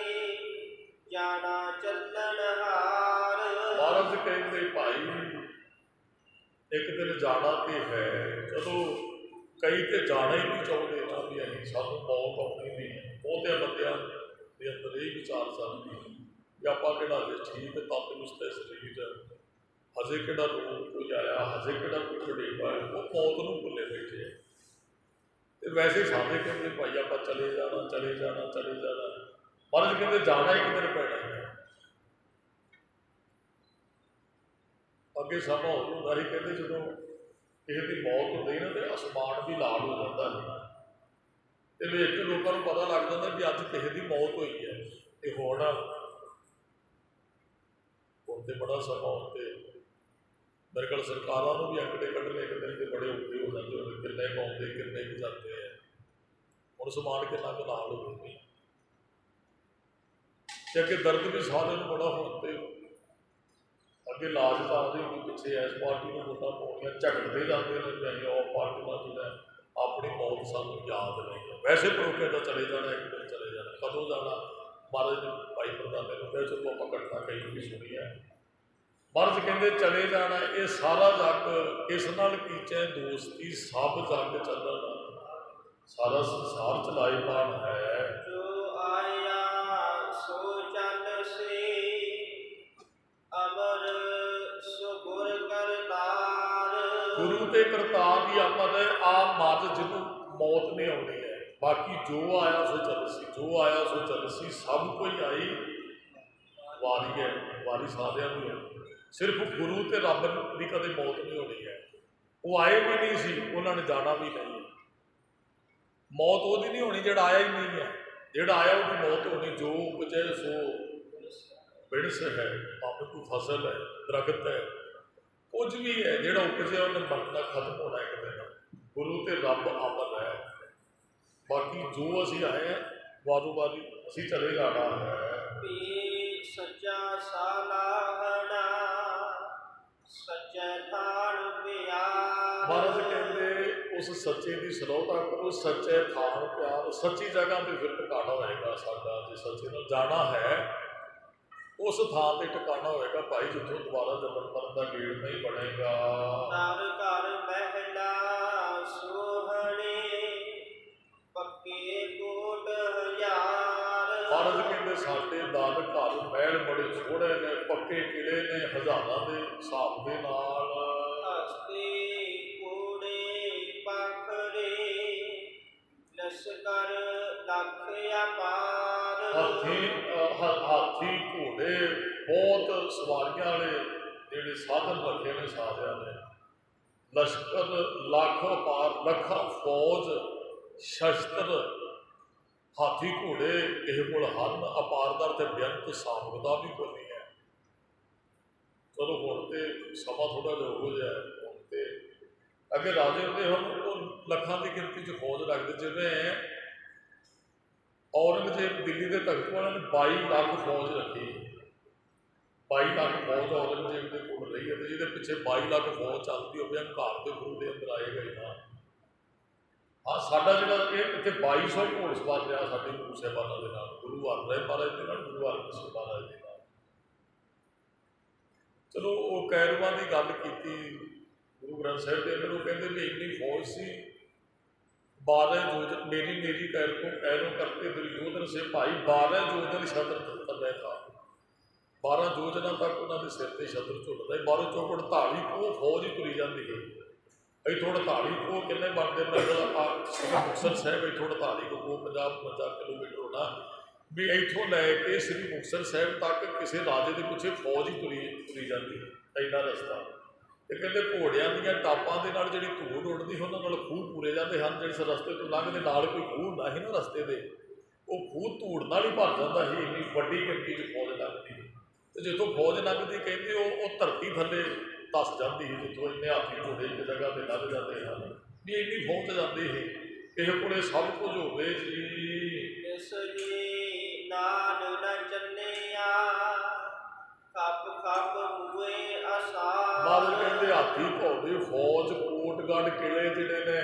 ਜਾਣਾ ਚੱਲਣ ਹਾਰ। ਮਹਾਰਾਜ ਕਹਿੰਦੇ ਭਾਈ ਇੱਕ ਦਿਨ ਜਾਣਾ ਤੇ ਹੈ, ਜਦੋਂ ਕਈ ਤੇ ਜਾਣਾ ਹੀ ਨਹੀਂ ਚਾਹੁੰਦੇ ਨਾ, ਵੀ ਅਸੀਂ ਸਾਨੂੰ ਮੌਤ ਆਉਣੀ ਨਹੀਂ। ਬਹੁਤਿਆਂ ਬੰਦਿਆਂ ਦੇ ਅੰਦਰ ਇਹ ਵਿਚਾਰ ਚੱਲਦੀ ਵੀ ਆਪਾਂ ਕਿਹੜਾ ਜੇ ਠੀਕ ਤੰਦਰੁਸਤ ਹੈ ਸਰੀਰ, ਹਜੇ ਕਿਹੜਾ ਰੋਗ ਕੋਈ ਆਇਆ, ਹਜੇ ਕਿਹੜਾ ਕੋਈ ਵਡੇਵਾ ਹੈ, ਉਹ ਮੌਤ ਨੂੰ ਭੁੱਲੇ ਬੈਠੇ ਆ। ਤੇ ਵੈਸੇ ਸਾਡੇ ਕਹਿੰਦੇ ਭਾਈ ਆਪਾਂ ਚਲੇ ਜਾਣਾ, ਚਲੇ ਜਾਣਾ, ਚਲੇ ਜਾਣਾ। ਮਹਾਰਾਜ ਕਹਿੰਦੇ ਜਾਣਾ ਇੱਕ ਦਿਨ ਪੈਣਾ ਹੈ। ਅੱਗੇ ਸਮਾਂ ਹੋ ਜਾਂਦਾ ਸੀ, ਕਹਿੰਦੇ ਜਦੋਂ ਕਿਸੇ ਦੀ ਮੌਤ ਹੁੰਦੀ ਨਾ, ਤੇ ਅਸਮਾਨ ਵੀ ਲਾਲ ਹੋ ਜਾਂਦਾ ਹੈ, ਤੇ ਵੇਖ ਕੇ ਲੋਕਾਂ ਨੂੰ ਪਤਾ ਲੱਗ ਜਾਂਦਾ ਵੀ ਅੱਜ ਕਿਸੇ ਦੀ ਮੌਤ ਹੋਈ ਹੈ। ਤੇ ਹੁਣ ਤੇ ਬੜਾ ਸਮਾਂ ਹੁੰਦੇ, ਮੇਰੇ ਕੋਲ ਸਰਕਾਰਾਂ ਨੂੰ ਵੀ ਅੰਕੜੇ ਕੱਢਣੇ ਇੱਕ ਦਿਨ ਦੇ ਬੜੇ ਔਖੇ ਹੋ ਜਾਂਦੇ ਹੋਏ, ਕਿੰਨੇ ਪਾਉਂਦੇ ਕਿੰਨੇ ਕੁ ਜਾਂਦੇ ਆ। ਹੁਣ ਸਮਾਨ ਕਿੰਨਾ ਕੁ ਨਾਲ ਹੋਵੇ, ਤੇ ਅੱਗੇ ਦਰਦ ਵੀ ਸਾਰਿਆਂ ਨੂੰ ਬੜਾ ਹੋਣ, ਤੇ ਅੱਗੇ ਲਾਜ ਤਾਂ ਆਉਂਦੇ ਵੀ ਪਿੱਛੇ ਇਸ ਪਾਰਟੀ ਨੂੰ ਵੋਟਾਂ ਪਾਉਣੀਆਂ, ਝਗੜਦੇ ਜਾਂਦੇ ਨੇ ਕਿ ਅਸੀਂ ਉਹ ਪਾਰਟੀ ਨਾਲ ਜਿਹੜਾ ਆਪਣੀ ਮੌਤ ਸਾਨੂੰ ਯਾਦ ਨਹੀਂ। ਵੈਸੇ ਭਰੋਕੇ ਤਾਂ ਚਲੇ ਜਾਣਾ, ਇੱਕ ਦਿਨ ਚਲੇ ਜਾਣਾ, ਕਦੋਂ ਜਾਣਾ। ਮਹਾਰਾਜ ਭਾਈ ਪ੍ਰਧਾਨੇ ਨੂੰ ਕਿਹਾ ਚਲੋ ਆਪਾਂ ਘਟਨਾ ਕਈ ਵੀ ਸੁਣੀ ਹੈ। ਮਹਾਰਾਜ ਕਹਿੰਦੇ ਚਲੇ ਜਾਣਾ, ਇਹ ਸਾਰਾ ਜੱਗ ਇਸ ਨਾਲ ਕੀਚੇ ਦੋਸਤੀ, ਸਭ ਜੱਗ ਚੱਲਣ, ਸਾਰਾ ਸੰਸਾਰ ਚਲਾਏ ਪਾਣ ਹੈ। ਜੋ ਆਇਆ ਸੋ ਚੱਲ ਸੇ, ਅਮਰ ਸੁਗੁਰ ਕਰਤਾਰ। ਗੁਰੂ ਤੇ ਕਰਤਾਰ ਦੀ ਆਮਦ ਹੈ, ਆਪ ਮੱਤ ਜਿਹਨੂੰ ਮੌਤ ਨਹੀਂ ਆਉਣੀ ਹੈ। ਬਾਕੀ ਜੋ ਆਇਆ ਸੋ ਚੱਲ ਸੀ, ਜੋ ਆਇਆ ਸੋ ਚੱਲ ਸੀ, ਸਭ ਕੋਈ ਆਈ ਵਾਰੀ ਹੈ, ਵਾਰੀ ਸਾਰਿਆਂ ਨੂੰ ਹੈ। ਸਿਰਫ ਗੁਰੂ ਤੇ ਰੱਬ ਦੀ ਕਦੇ ਮੌਤ ਨਹੀਂ ਹੋਣੀ ਹੈ। ਉਹ ਆਏ ਵੀ ਨਹੀਂ ਸੀ, ਉਹਨਾਂ ਨੇ ਜਾਣਾ ਵੀ ਨਹੀਂ। ਮੌਤ ਉਹਦੀ ਨਹੀਂ ਹੋਣੀ ਜਿਹੜਾ ਆਇਆ ਹੀ ਨਹੀਂ ਹੈ, ਜਿਹੜਾ ਆਇਆ ਉਹਦੀ ਮੌਤ ਹੋਣੀ। ਜੋ ਉਪਜੇ ਸੋ ਬਿੜਸ ਹੈ, ਭਾਵੇਂ ਕੋਈ ਫਸਲ ਹੈ, ਦਰਖਤ ਹੈ, ਕੁਝ ਵੀ ਹੈ, ਜਿਹੜਾ ਉਪਜਿਆ ਉਹਨੇ ਮਰਨਾ, ਖਤਮ ਹੋਣਾ ਇੱਕ ਦਿਨ। ਗੁਰੂ ਤੇ ਰੱਬ ਅਮਰ ਹੈ। ਬਾਕੀ ਜੋ ਅਸੀਂ ਆਏ ਹਾਂ ਵਾਰੋ ਵਾਰੀ ਅਸੀਂ ਚਲੇ ਜਾਣਾ ਹੈ। ਸੱਚਾ ਸਾਲਾਹਣਾ ਸੱਚੇ ਥਾਨ ਪਿਆਰ। ਮਹਾਰਾਜ ਕਹਿੰਦੇ ਉਸ ਸੱਚੇ ਦੀ ਸਲੋਤਾ ਕਰੋ, ਸੱਚੇ ਥਾਨ ਪਿਆਰ। ਸੱਚੀ ਜਗ੍ਹਾ ਤੇ ਫਿਰ ਟਿਕਾਣਾ ਹੋਏਗਾ ਸਾਡਾ, ਜੇ ਸੱਚੇ ਨਾਲ ਜਾਣਾ ਹੈ ਉਸ ਥਾਂ ਤੇ ਟਿਕਾਣਾ ਹੋਏਗਾ ਭਾਈ, ਜਿੱਥੋਂ ਦੁਬਾਰਾ ਜਨਮ ਮਰਨ ਦਾ ਗੇੜ ਨਹੀਂ ਬਣੇਗਾ। ਘਰ ਘਰ ਮਹਿਲਾ ਸੋਹਣੇ, ਪੱਕੇ ਕੋਟ ਹਜ਼ਾਰ। ਮਹਾਰਾਜ ਕਹਿੰਦੇ ਕਹਿੰਦੇ ਸਾਡੇ ਦਲ ਘਰ ਮਹਿਲ ਬੜੇ ਸੋਹਣੇ ਨੇ, ਪੱਕੇ ਕਿਲੇ ਨੇ, ਹਜ਼ਾਰਾਂ ਦੇ ਹਿਸਾਬ ਦੇ ਨਾਲ। ਹਸਤੀ ਕੂੜੇ ਪਖਰੇ ਲਸ਼ਕਰ ਲੱਖ ਅਪਾਰ। ਹਾਥੀ ਘੋੜੇ ਬਹੁਤ ਸਵਾਰੀਆਂ ਵਾਲੇ ਜਿਹੜੇ ਸਾਧਨ ਰੱਖੇ ਨੇ ਸਾਰਿਆਂ ਨੇ। ਲਸ਼ਕਰ ਲੱਖ ਅਪਾਰ, ਲੱਖਾਂ ਫੌਜ ਸ਼ਸਤਰ ਹਾਥੀ ਘੋੜੇ ਕਿਸੇ ਕੋਲ ਹਨ। ਅਪਾਰਦਾਰ ਤੇ ਬੇਅੰਤ ਸਾਂਭਦਾ ਵੀ ਕੋਈ ਨਹੀਂ ਹੈ। ਚਲੋ ਹੁਣ ਤੇ ਸਮਾਂ ਥੋੜਾ ਜਿਹਾ ਹੋ ਜਿਹਾ ਹੁਣ ਤੇ ਅੱਗੇ ਰਾਜੇ ਹੁੰਦੇ ਹੁਣ ਉਹ ਲੱਖਾਂ ਦੀ ਗਿਣਤੀ 'ਚ ਫੌਜ ਰੱਖਦੇ। ਜਿਵੇਂ ਔਰੰਗਜ਼ੇਬ ਦਿੱਲੀ ਦੇ ਤਖਤ ਵਾਲਿਆਂ ਨੇ 22 ਲੱਖ ਫੌਜ ਰੱਖੀ। 22 ਲੱਖ ਫੌਜ ਔਰੰਗਜ਼ੇਬ ਦੇ ਕੋਲ ਰਹੀ ਹੈ, ਤੇ ਜਿਹਦੇ ਪਿੱਛੇ 22 ਲੱਖ ਫੌਜ ਚੱਲਦੀ ਹੋਵੇ ਹੰਕਾਰ ਦੇ ਗੁਰੂ ਦੇ ਅੰਦਰ ਆਏਗਾ ਹੀ ਨਾ। ਹਾਂ, ਸਾਡਾ ਜਿਹੜਾ ਇਹ ਇੱਥੇ 2200 ਘੋੜ ਸਵਾਰ ਰਿਹਾ ਸਾਡੇ ਗੁਰੂ ਸਾਹਿਬਾਨਾਂ ਦੇ ਨਾਲ, ਗੁਰੂ ਹਰਗੋਬਿੰਦ ਮਹਾਰਾਜ ਦੇ ਨਾਲ, ਗੁਰੂ ਹਰਕ੍ਰਿਸ਼ਨ ਮਹਾਰਾਜ ਦੇ ਨਾਲ। ਚਲੋ ਉਹ ਕੈਰਵਾਂ ਦੀ ਗੱਲ ਕੀਤੀ ਗੁਰੂ ਗ੍ਰੰਥ ਸਾਹਿਬ ਦੇ ਅੰਦਰ। ਉਹ ਕਹਿੰਦੇ ਵੀ ਇੰਨੀ ਫੌਜ ਸੀ 12 योजन मेरी पैर को पैरों करते दुर्योधन से भाई 12 योजन छत्र थले था। 12 योजना तक उन्होंने सिर से छत्र झुलता। 12 चौक 48 को फौज ही तुरी जाती है। इतों 48 को किन्ने बनते मुक्तसर साहब, इतों 48 को 50 किलोमीटर होना भी। इतों लैके श्री मुक्तसर साहब तक किसी राजे के पिछे फौज ही तुरी जाती है। इन्ना रस्ता ਤੇ ਕਹਿੰਦੇ ਘੋੜਿਆਂ ਦੀਆਂ ਟਾਪਾਂ ਦੇ ਨਾਲ ਜਿਹੜੀ ਧੂੜ ਉੱਡਦੀ ਉਹਨਾਂ ਨਾਲ ਖੂਹ ਪੂਰੇ ਜਾਂਦੇ ਹਨ। ਜਿਹੜੇ ਰਸਤੇ ਤੋਂ ਲੰਘਦੇ ਨਾਲ ਕੋਈ ਖੂਹ ਹੁੰਦਾ ਸੀ ਨਾ ਰਸਤੇ ਦੇ, ਉਹ ਖੂਹ ਧੂੜ ਨਾਲ ਹੀ ਭਰ ਜਾਂਦਾ ਸੀ। ਇੰਨੀ ਵੱਡੀ ਗਿਣਤੀ 'ਚ ਫੌਜ ਲੰਘਦੀ ਤੇ ਜਿੱਥੋਂ ਫੌਜ ਲੰਘਦੀ ਕਹਿੰਦੇ ਉਹ ਧਰਤੀ ਥੱਲੇ ਧੱਸ ਜਾਂਦੀ ਸੀ। ਜਿੱਥੋਂ ਇੰਨੇ ਹਾਥੀ ਘੋੜੇ ਇੱਕ ਜਗ੍ਹਾ 'ਤੇ ਲੱਗ ਜਾਂਦੇ ਹਨ ਵੀ ਇੰਨੀ ਫੌਜ ਜਾਂਦੀ ਸੀ। ਕਿਸੇ ਕੋਲੇ ਸਭ ਕੁਝ ਹੋਵੇ ਜੀ। ਇਸ ਜੀ ਨਾਲ ਨ ਚੰਨਿਆ ਖੱਪ ਖੱਪ ਮੂਏ ਮਹਾਰਾਜ ਕਹਿੰਦੇ ਹਾਥੀ ਘੋੜੇ ਫੌਜ ਕੋਟਗੜ੍ਹ ਕਿਲੇ ਜਿਹੜੇ ਨੇ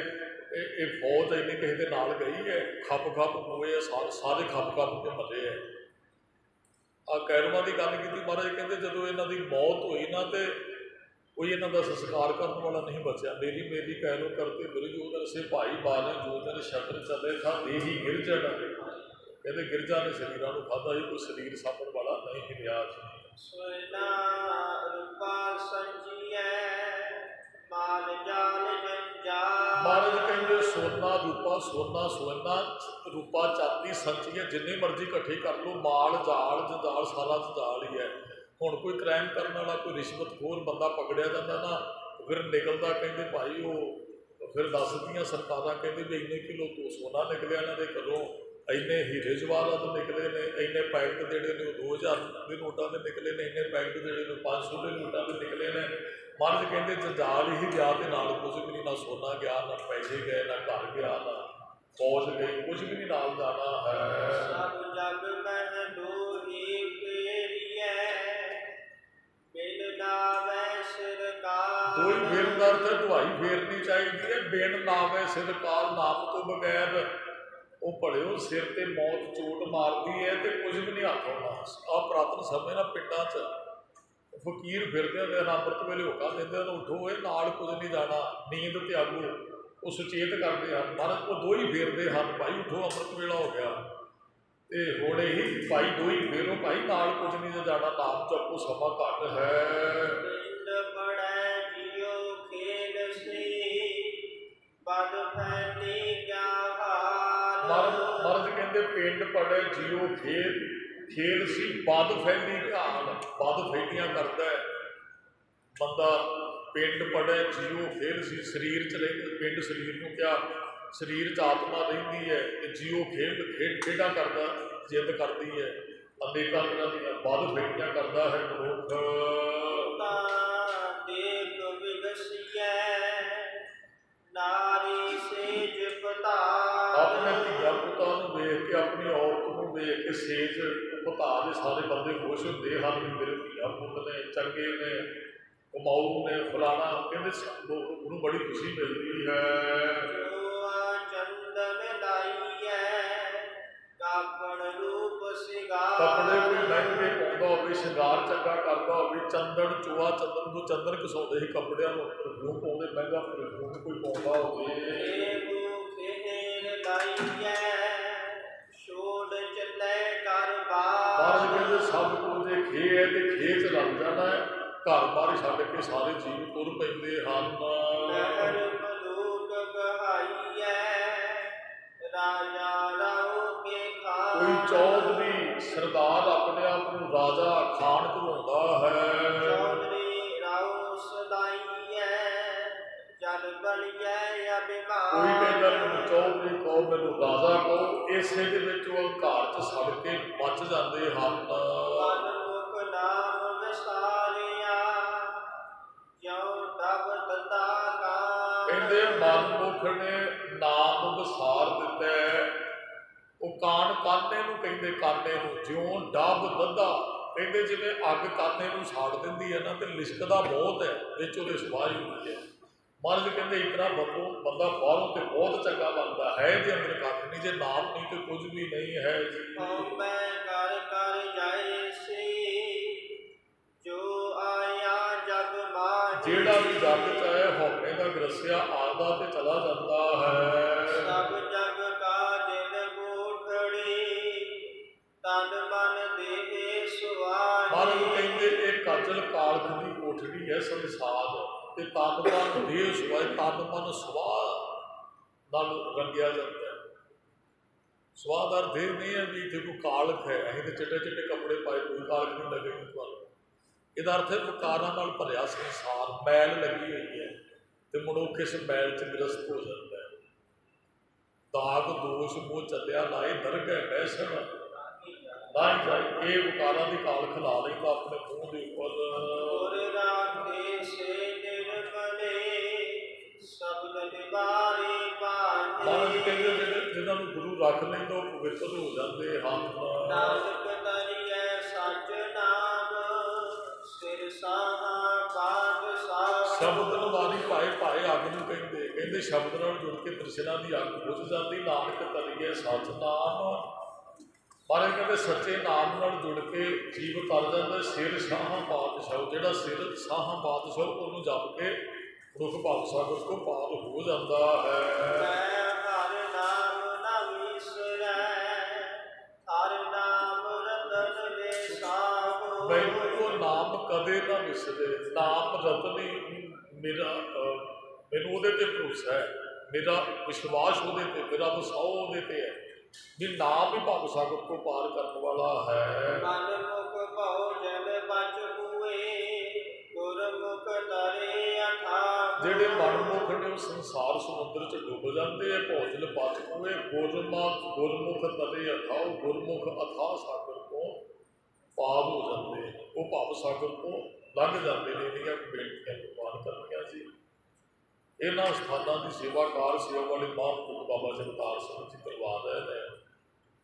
ਇਹ ਫੌਜ ਇੰਨੀ ਕਿਸੇ ਦੇ ਨਾਲ ਗਈ ਹੈ। ਖੱਪ ਖੱਪ ਹੋਏ ਸਾਰੇ ਖੱਪ ਖੱਪ ਕੇ ਮਰੇ ਹੈ। ਆ ਕੈਰਵਾਂ ਦੀ ਗੱਲ ਕੀਤੀ ਮਹਾਰਾਜ ਕਹਿੰਦੇ ਜਦੋਂ ਇਹਨਾਂ ਦੀ ਮੌਤ ਹੋਈ ਨਾ ਤੇ ਕੋਈ ਇਹਨਾਂ ਦਾ ਸੰਸਕਾਰ ਕਰਨ ਵਾਲਾ ਨਹੀਂ ਬਚਿਆ। ਮੇਰੀ ਕੈਰੋ ਕਰਤੇ ਦੁਰਯੋਧਨ ਸੇ ਭਾਈ 12 ਯੋਧਨ ਸ਼ਤਰ ਚੱਲੇ ਥਾ ਦੇਹੀ ਗਿਰਜਣ। ਕਹਿੰਦੇ ਗਿਰਜਾ ਨੇ ਸਰੀਰਾਂ ਨੂੰ ਖਾਧਾ ਸੀ, ਕੋਈ ਸਰੀਰ ਸਾਂਭਣ ਵਾਲਾ ਨਹੀਂ ਰਿਹਾ ਸੀ। ਸੋਨਾ ਰੂਪਾ ਸੰਜੀਐ ਮਾਲ ਜਾਲ ਜੰਜਾਲ। ਮਹਾਰਾਜ ਕਹਿੰਦੇ ਸੋਨਾ ਰੂਪਾ ਚਾਂਦੀ ਸੰਚੀਏ ਜਿੰਨੇ ਮਰਜ਼ੀ ਇਕੱਠੇ ਕਰ ਲਓ, ਮਾਲ ਜਾਲ ਜੰਜਾਲ ਸਾਰਾ ਜੰਜਾਲ ਹੀ ਹੈ। ਹੁਣ ਕੋਈ ਕ੍ਰਾਈਮ ਕਰਨ ਵਾਲਾ ਕੋਈ ਰਿਸ਼ਵਤਖੋਰ ਬੰਦਾ ਪਕੜਿਆ ਜਾਂਦਾ ਨਾ, ਫਿਰ ਨਿਕਲਦਾ ਕਹਿੰਦੇ ਭਾਈ ਉਹ ਫਿਰ ਦੱਸਦੀਆਂ ਸਰਕਾਰਾਂ ਕਹਿੰਦੇ ਵੀ ਇੰਨੇ ਕਿਲੋ ਤੋਂ ਸੋਨਾ ਨਿਕਲਿਆ ਇਹਨਾਂ ਦੇ ਘਰੋਂ, ਇੰਨੇ ਹੀਰੇ ਜਵਾਹਰਾਤ ਨਿਕਲੇ ਨੇ, ਇੰਨੇ ਪੈਕਟ ਜਿਹੜੇ ਨੇ ਉਹ 2000 ਦੇ ਨੋਟਾਂ ਦੇ ਨਿਕਲੇ ਨੇ, ਇੰਨੇ ਪੈਕਟ ਜਿਹੜੇ ਨੇ 500 ਦੇ ਨੋਟਾਂ ਦੇ ਨਿਕਲੇ ਨੇ। ਮਹਾਰਾਜ ਕਹਿੰਦੇ ਜੰਜਾਲ ਹੀ ਗਿਆ ਤੇ ਨਾਲ ਕੁਝ ਵੀ ਨਹੀਂ, ਨਾ ਸੋਨਾ ਗਿਆ, ਨਾ ਪੈਸੇ ਗਏ, ਨਾ ਘਰ ਗਿਆ, ਨਾ ਫੌਜ ਗਈ, ਕੁਝ ਵੀ ਨਹੀਂ ਨਾਲ ਜਾਣਾ ਹੈ। ਸਭ ਜਗ ਮਹਿ ਦੋਹੀ ਫੇਰੀਐ ਬਿਨ ਨਾਵੈ ਸਿਰਕਾਰ। ਦੋਈ ਫੇਰਨ ਦਾ ਅਰਥ ਦੁਹਾਈ ਫੇਰਨੀ ਚਾਹੀਦੀ ਹੈ। ਬਿਨ ਨਾਵੈ ਸਿਰਕਾਰ, ਨਾਮ ਤੋਂ ਬਗੈਰ ਉਹ ਭਲਿਓ ਸਿਰ ਤੇ ਮੌਤ ਚੋਟ ਮਾਰਦੀ ਹੈ ਤੇ ਕੁਝ ਵੀ ਨਹੀਂ ਹੱਥ ਆਉਣਾ। ਆਹ ਪੁਰਾਤਨ ਸਮੇਂ ਨਾਲ ਪਿੰਡਾਂ 'ਚ ਫਕੀਰ ਫਿਰਦੇ ਹੁੰਦੇ ਹਨ, ਅੰਮ੍ਰਿਤ ਵੇਲੇ ਹੋਕਾ ਦਿੰਦੇ ਹਨ ਉੱਠੋ ਇਹ ਨਾਲ ਕੁਝ ਨਹੀਂ ਜਾਣਾ, ਨੀਂਦ ਤਿਆਗੋ, ਉਹ ਸੁਚੇਤ ਕਰਦੇ ਹਨ। ਮਹਾਰਾਜ ਉਹ ਦੋ ਹੀ ਫੇਰਦੇ ਹਨ, ਭਾਈ ਉੱਠੋ ਅੰਮ੍ਰਿਤ ਵੇਲਾ ਹੋ ਗਿਆ। ਤੇ ਹੁਣ ਇਹੀ ਭਾਈ ਦੋ ਹੀ ਫੇਰੋ ਭਾਈ, ਨਾਲ ਕੁਝ ਨਹੀਂ ਜਾਣਾ, ਨਾਮ ਜਪੋ ਸਮਾਂ ਘੱਟ ਹੈ। ਪਿੰਡ ਪੜੈ ਜਿਉ ਖੇਲ ਸੀ ਬਦ ਫੈਲੀ ਕਿਆ ਹਾਲ। ਮਹਾਰਾਜ ਕਹਿੰਦੇ ਪਿੰਡ ਪੜ੍ਹੇ ਜਿਉ ਖੇਲ ਸੀ ਬਦ ਫੈਲੀ ਘਾਲ। ਬਦ ਫੈਲੀਆਂ ਕਰਦਾ ਬੰਦਾ। ਪਿੰਡ ਪੜ੍ਹੇ ਜਿਉ ਖੇਲ ਸੀ, ਸਰੀਰ 'ਚ ਰਹਿੰਦੇ, ਪਿੰਡ ਸਰੀਰ ਨੂੰ ਕਿਹਾ, ਸਰੀਰ 'ਚ ਆਤਮਾ ਰਹਿੰਦੀ ਹੈ ਤੇ ਜਿਉ ਖੇਡਾਂ ਕਰਦਾ, ਜਿੱਦ ਕਰਦੀ ਹੈ, ਅਨੇਕਾਂ ਤਰ੍ਹਾਂ ਦੀਆਂ ਬਦ ਫੈਲੀਆਂ ਕਰਦਾ ਹੈ ਮਨੁੱਖ। ਦੇਖ ਵਿਗਸੀਐ ਨਾਰੀ ਸੇਜ ਪਤਾਲ। ਆਪਣੇ ਧੀਆਂ ਪੁੱਤਾਂ ਨੂੰ ਵੇਖ ਕੇ, ਆਪਣੀ ਔਰਤ ਨੂੰ ਵੇਖ ਕੇ ਸੇਜ ਪਤਾ ਦੇ ਸਾਰੇ ਬੰਦੇ ਖੁਸ਼ ਹੁੰਦੇ ਹਨ ਵੀ ਮੇਰੇ ਧੀਆਂ ਪੁੱਤ ਨੇ, ਚੰਗੇ ਨੇ, ਕਮਾਊ ਨੇ, ਫਲਾਣਾ। ਕਹਿੰਦੇ ਉਹਨੂੰ ਬੜੀ ਖੁਸ਼ੀ ਮਿਲਦੀ ਹੈ। ਚੰਦਨ ਲਾਈਐ ਕਾਪਣ ਰੂਪ ਸਿੰਗਾਰ। ਕੱਪੜੇ ਕੋਈ ਮਹਿੰਗੇ ਪਾਉਂਦਾ ਹੋਵੇ, ਸ਼ਿੰਗਾਰ ਚੰਗਾ ਕਰਦਾ ਹੋਵੇ, ਚੰਦਨ ਚੋਆ ਚੰਦਨ ਨੂੰ ਚੰਦਨ ਘਸਾਉਂਦੇ ਸੀ ਕੱਪੜਿਆਂ ਨੂੰ, ਪਰਫਿਊਮ ਪਾਉਂਦੇ, ਮਹਿੰਗਾ ਪਰਫਿਊਮ ਕੋਈ ਪਾਉਂਦਾ ਹੋਵੇ। ਲਾਈਐ ਛੋੜ ਚੱਲੇ ਘਰ ਬਾਰ। ਕਹਿੰਦੇ ਸਭ ਕੁਝ ਇਹ ਖੇ ਹੈ ਤੇ ਖੇ 'ਚ ਰਲ ਜਾਣਾ ਹੈ। ਘਰ ਬਾਰ ਛੱਡ ਕੇ ਸਾਰੇ ਜੀਵ ਤੁਰ ਪੈਂਦੇ ਹਨ। ਲਹਿਰ ਮਲੂਕ ਕਹਾਈਐ ਰਾਜਾ ਰਾਉ ਕੇ ਕੋਈ ਖਾਨ। ਚੌਧਰੀ ਸਰਦਾਰ ਆਪਣੇ ਆਪ ਨੂੰ ਰਾਜਾ ਖਾਨ ਕਹਾਉਂਦਾ ਹੈ। ਚੌਧਰੀ ਰਾਉ ਸਦਾਈਐ ਜਲ ਬਲਿਐ ਕੋਈ ਕਹਿੰਦਾ ਅਭਿਮਾਨ। ਮੈਨੂੰ ਚੌਧਰੀ ਕਹੋ, ਮੈਨੂੰ ਰਾਜਾ ਕਹੋ। ਇਸੇ ਦੇ ਵਿੱਚ ਉਹ ਘਰ 'ਚ ਸੜ ਕੇ ਮੱਚ ਜਾਂਦੇ ਹਨ। ਮਨ ਮੁਖ ਨਾਮ ਵਿਸਾਰਿਆ ਜਿਉ ਤਬ ਤਤਾ ਕਹਿੰਦੇ ਕਾਨ। ਮਨਮੁਖ ਨੇ ਨਾਮ ਵਿਸਾਰ ਦਿੱਤਾ ਹੈ। ਉਹ ਕਾਨ ਕਾਨੇ ਨੂੰ ਕਹਿੰਦੇ, ਕਾਨੇ ਨੂੰ ਜਿਉਂ ਡੱਬ ਦੱਦਾ। ਕਹਿੰਦੇ ਜਿਵੇਂ ਅੱਗ ਕਾਨੇ ਨੂੰ ਸਾੜ ਦਿੰਦੀ ਹੈ ਨਾ, ਤੇ ਲਿਸ਼ਕਦਾ ਬਹੁਤ ਹੈ, ਵਿੱਚ ਉਹਦੇ ਸਵਾਹ ਹੁੰਦੀ ਹੈ। ਮਹਾਰਾਜ ਕਹਿੰਦੇ ਇਤਨਾ ਬੰਦਾ ਬਾਹਰੋਂ ਤੇ ਬਹੁਤ ਚੰਗਾ ਬਣਦਾ ਹੈ, ਜੇ ਅੰਦਰ ਕੱਖ ਨਹੀਂ, ਜੇ ਨਾਮ ਨਹੀਂ ਤੇ ਕੁਝ ਵੀ ਨਹੀਂ ਹੈ ਜੀ। ਹਉਮੈ ਕਰ ਕਰ ਜਾਏ ਸੀ ਜੋ ਆਇਆ ਜਗ ਮਾਹੀ। ਜਿਹੜਾ ਵੀ ਜੱਗ ਚ ਆਇਆ ਹਉਮੈ ਦਾ ਗਰਸਿਆ ਆਉਂਦਾ ਤੇ ਚਲਾ ਜਾਂਦਾ ਹੈ। ਸਭ ਜਗ ਕਾ ਦਿਲ ਗੋਠੜੀ ਤਨ ਮਨ ਦੇਹ ਮਹਾਰਾਜ ਸੁਆਹੀ। ਕਹਿੰਦੇ ਇਹ ਕਾਜਲ ਕਾਲਖ ਦੀ ਕੋਠੜੀ ਹੈ ਸੰਸਾਰ, ਤੇ ਤਨ ਮਨ ਦੇਹ ਸੁਆਹ, ਤਨ ਮਨ ਸੁਆਹ ਨਾਲ ਰੰਗਿਆ ਜਾਂਦਾ ਹੈ। ਸੁਆਹ ਦਾ ਅਰਥ ਇਹ ਨਹੀਂ ਹੈ ਵੀ ਇੱਥੇ ਕੋਈ ਕਾਲਖ ਹੈ, ਅਸੀਂ ਤੇ ਚਿੱਟੇ ਚਿੱਟੇ ਕੱਪੜੇ ਪਾਏ, ਕੋਈ ਕਾਲਖ ਨਹੀਂ ਲੱਗੇਗੀ ਤੁਹਾਨੂੰ। ਇਹਦਾ ਅਰਥ ਹੈ ਵਿਕਾਰਾਂ ਨਾਲ ਭਰਿਆ ਸੰਸਾਰ, ਮੈਲ ਲੱਗੀ ਹੋਈ ਹੈ, ਤੇ ਮਨੁੱਖ ਇਸ ਮੈਲ 'ਚ ਗ੍ਰਸਤ ਹੋ ਜਾਂਦਾ ਹੈ। ਦਾਗ ਦੋਸ਼ ਮੋਹ ਚੱਲਿਆ ਲਾਏ ਦਰਗਹਿ ਬੈਸਣ ਲਾਈ ਜਾਏ। ਇਹ ਵਿਕਾਰਾਂ ਦੀ ਕਾਲਖ ਲਾ ਲੈਂਦਾ ਆਪਣੇ ਮੂੰਹ ਦੇ ਉੱਪਰ। ਗੁਰ ਰਾਖੇ ਸੇ ਨਿਰਮਲੇ ਸ਼ਬਦ ਨਿਵਾਰੇ ਮਹਾਰਾਜ ਪਾਹੇ। ਕਹਿੰਦੇ ਜਿਹਨਾਂ ਨੂੰ ਗੁਰੂ ਰੱਖ ਲੈਂਦਾ ਉਹ ਪਵਿੱਤਰ ਹੋ ਜਾਂਦੇ ਹਨ। ਨਾਨਕ ਤਰੀਐ ਸਚ ਨਾਮ ਸਿਰ ਸਾਹਾ ਬਾਗ ਸਾਹ। ਸ਼ਬਦ ਨਿਵਾਰੀ ਭਾਏ, ਭਾਏ ਅੱਗ ਨੂੰ ਕਹਿੰਦੇ, ਕਹਿੰਦੇ ਸ਼ਬਦ ਨਾਲ ਜੁੜ ਕੇ ਤ੍ਰਿਸ਼ਨਾ ਦੀ ਅੱਗ ਬੁਝ ਜਾਂਦੀ। ਨਾਨਕ ਤਰੀਐ ਸਚ ਨਾਮ। ਮਹਾਰਾਜ ਕਹਿੰਦੇ ਸੱਚੇ ਨਾਮ ਨਾਲ ਜੁੜ ਕੇ ਜੀਵ ਤਰ ਜਾਂਦਾ। ਸਿਰ ਸਾਹਾਂ ਬਾਦਸ਼ਾਹ, ਜਿਹੜਾ ਸਿਰ ਸਾਹਾਂ ਬਾਦਸ਼ਾਹ ਉਹਨੂੰ ਜਪ ਕੇ ਮਨੁੱਖ ਭਵ ਸਾਗਰ ਤੋਂ ਪਾਰ ਹੋ ਜਾਂਦਾ ਹੈ। ਮੈਂ ਹਰ ਨਾਮ ਨ ਵਿਸਰੈ ਹਰ ਨਾਮ ਰਤਨ ਦੇ ਸਾਹੋ। ਮੈਨੂੰ ਉਹ ਨਾਮ ਕਦੇ ਨਾ ਵਿਸਰੇ। ਨਾਮ ਰਤਨੀ ਮੇਰਾ ਮੈਨੂੰ ਉਹਦੇ ਤੇ ਭਰੋਸਾ ਹੈ, ਮੇਰਾ ਵਿਸ਼ਵਾਸ ਉਹਦੇ ਤੇ, ਮੇਰਾ ਵਸਾਓ ਉਹਦੇ ਤੇ ਹੈ ਵੀ ਨਾਮ ਹੀ ਭਵ ਸਾਗਰ ਤੋਂ ਪਾਰ ਕਰਨ ਵਾਲਾ ਹੈ। ਮਨ ਮੁਖ ਭਉ ਜਲ ਬਚ ਹੁਏ ਗੁਰਮੁਖ ਤਰੇ ਅਥਾਹ। ਜਿਹੜੇ ਮਨਮੁਖ ਨੇ ਉਹ ਸੰਸਾਰ ਸਮੁੰਦਰ 'ਚ ਡੁੱਬ ਜਾਂਦੇ ਆ, ਭੋਜਲ ਬਚ ਹੋਏ ਗੁਰਮੁਖ ਤਰੇ ਅਥਾਹ। ਗੁਰਮੁਖ ਅਥਾਹ ਸਾਗਰ ਤੋਂ ਪਾਰ ਹੋ ਜਾਂਦੇ, ਉਹ ਭਵ ਸਾਗਰ ਤੋਂ ਲੰਘ ਜਾਂਦੇ ਨੇ। ਇਹਦੀਆਂ ਬੇਨਤੀਆਂ ਪ੍ਰਵਾਨ ਕਰਨੀਆਂ ਸੀ। ਇਹਨਾਂ ਸਥਾਨਾਂ ਦੀ ਸੇਵਾਕਾਰ ਸੇਵਾ ਵਾਲੇ ਮਹਾਂਪੁਰਖ ਬਾਬਾ ਜਗਤਾਰ ਸਿੰਘ ਜੀ ਕਰਵਾ ਰਹੇ ਨੇ।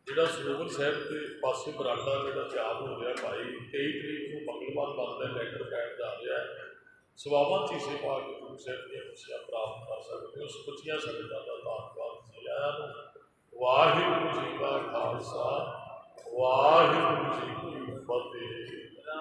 ਜਿਹੜਾ ਸਰੋਵਰ ਸਾਹਿਬ ਦੇ ਪਾਸੇ ਬਰਾਂਡਾ ਜਿਹੜਾ ਤਿਆਰ ਹੋ ਰਿਹਾ ਭਾਈ, 23 ਤਰੀਕ ਨੂੰ ਮੰਗਲਵਾਰ ਬਣਦਾ, ਲੈਟਰ ਪੈਣ ਜਾ ਰਿਹਾ। ਸੇਵਾਵਾਂ 'ਚ ਹੀ ਸੇਵਾ ਕੇ ਗੁਰੂ ਸਾਹਿਬ ਦੀਆਂ ਖੁਸ਼ੀਆਂ ਪ੍ਰਾਪਤ ਕਰ ਸਕਦੇ ਹੋ। ਸੱਚੀਆਂ ਸੰਗਤਾਂ ਦਾ ਧੰਨਵਾਦ ਜੀ ਆਇਆਂ ਨੂੰ। ਵਾਹਿਗੁਰੂ ਜੀ ਕਾ ਖਾਲਸਾ, ਵਾਹਿਗੁਰੂ ਜੀ ਕੀ ਫਤਿਹ।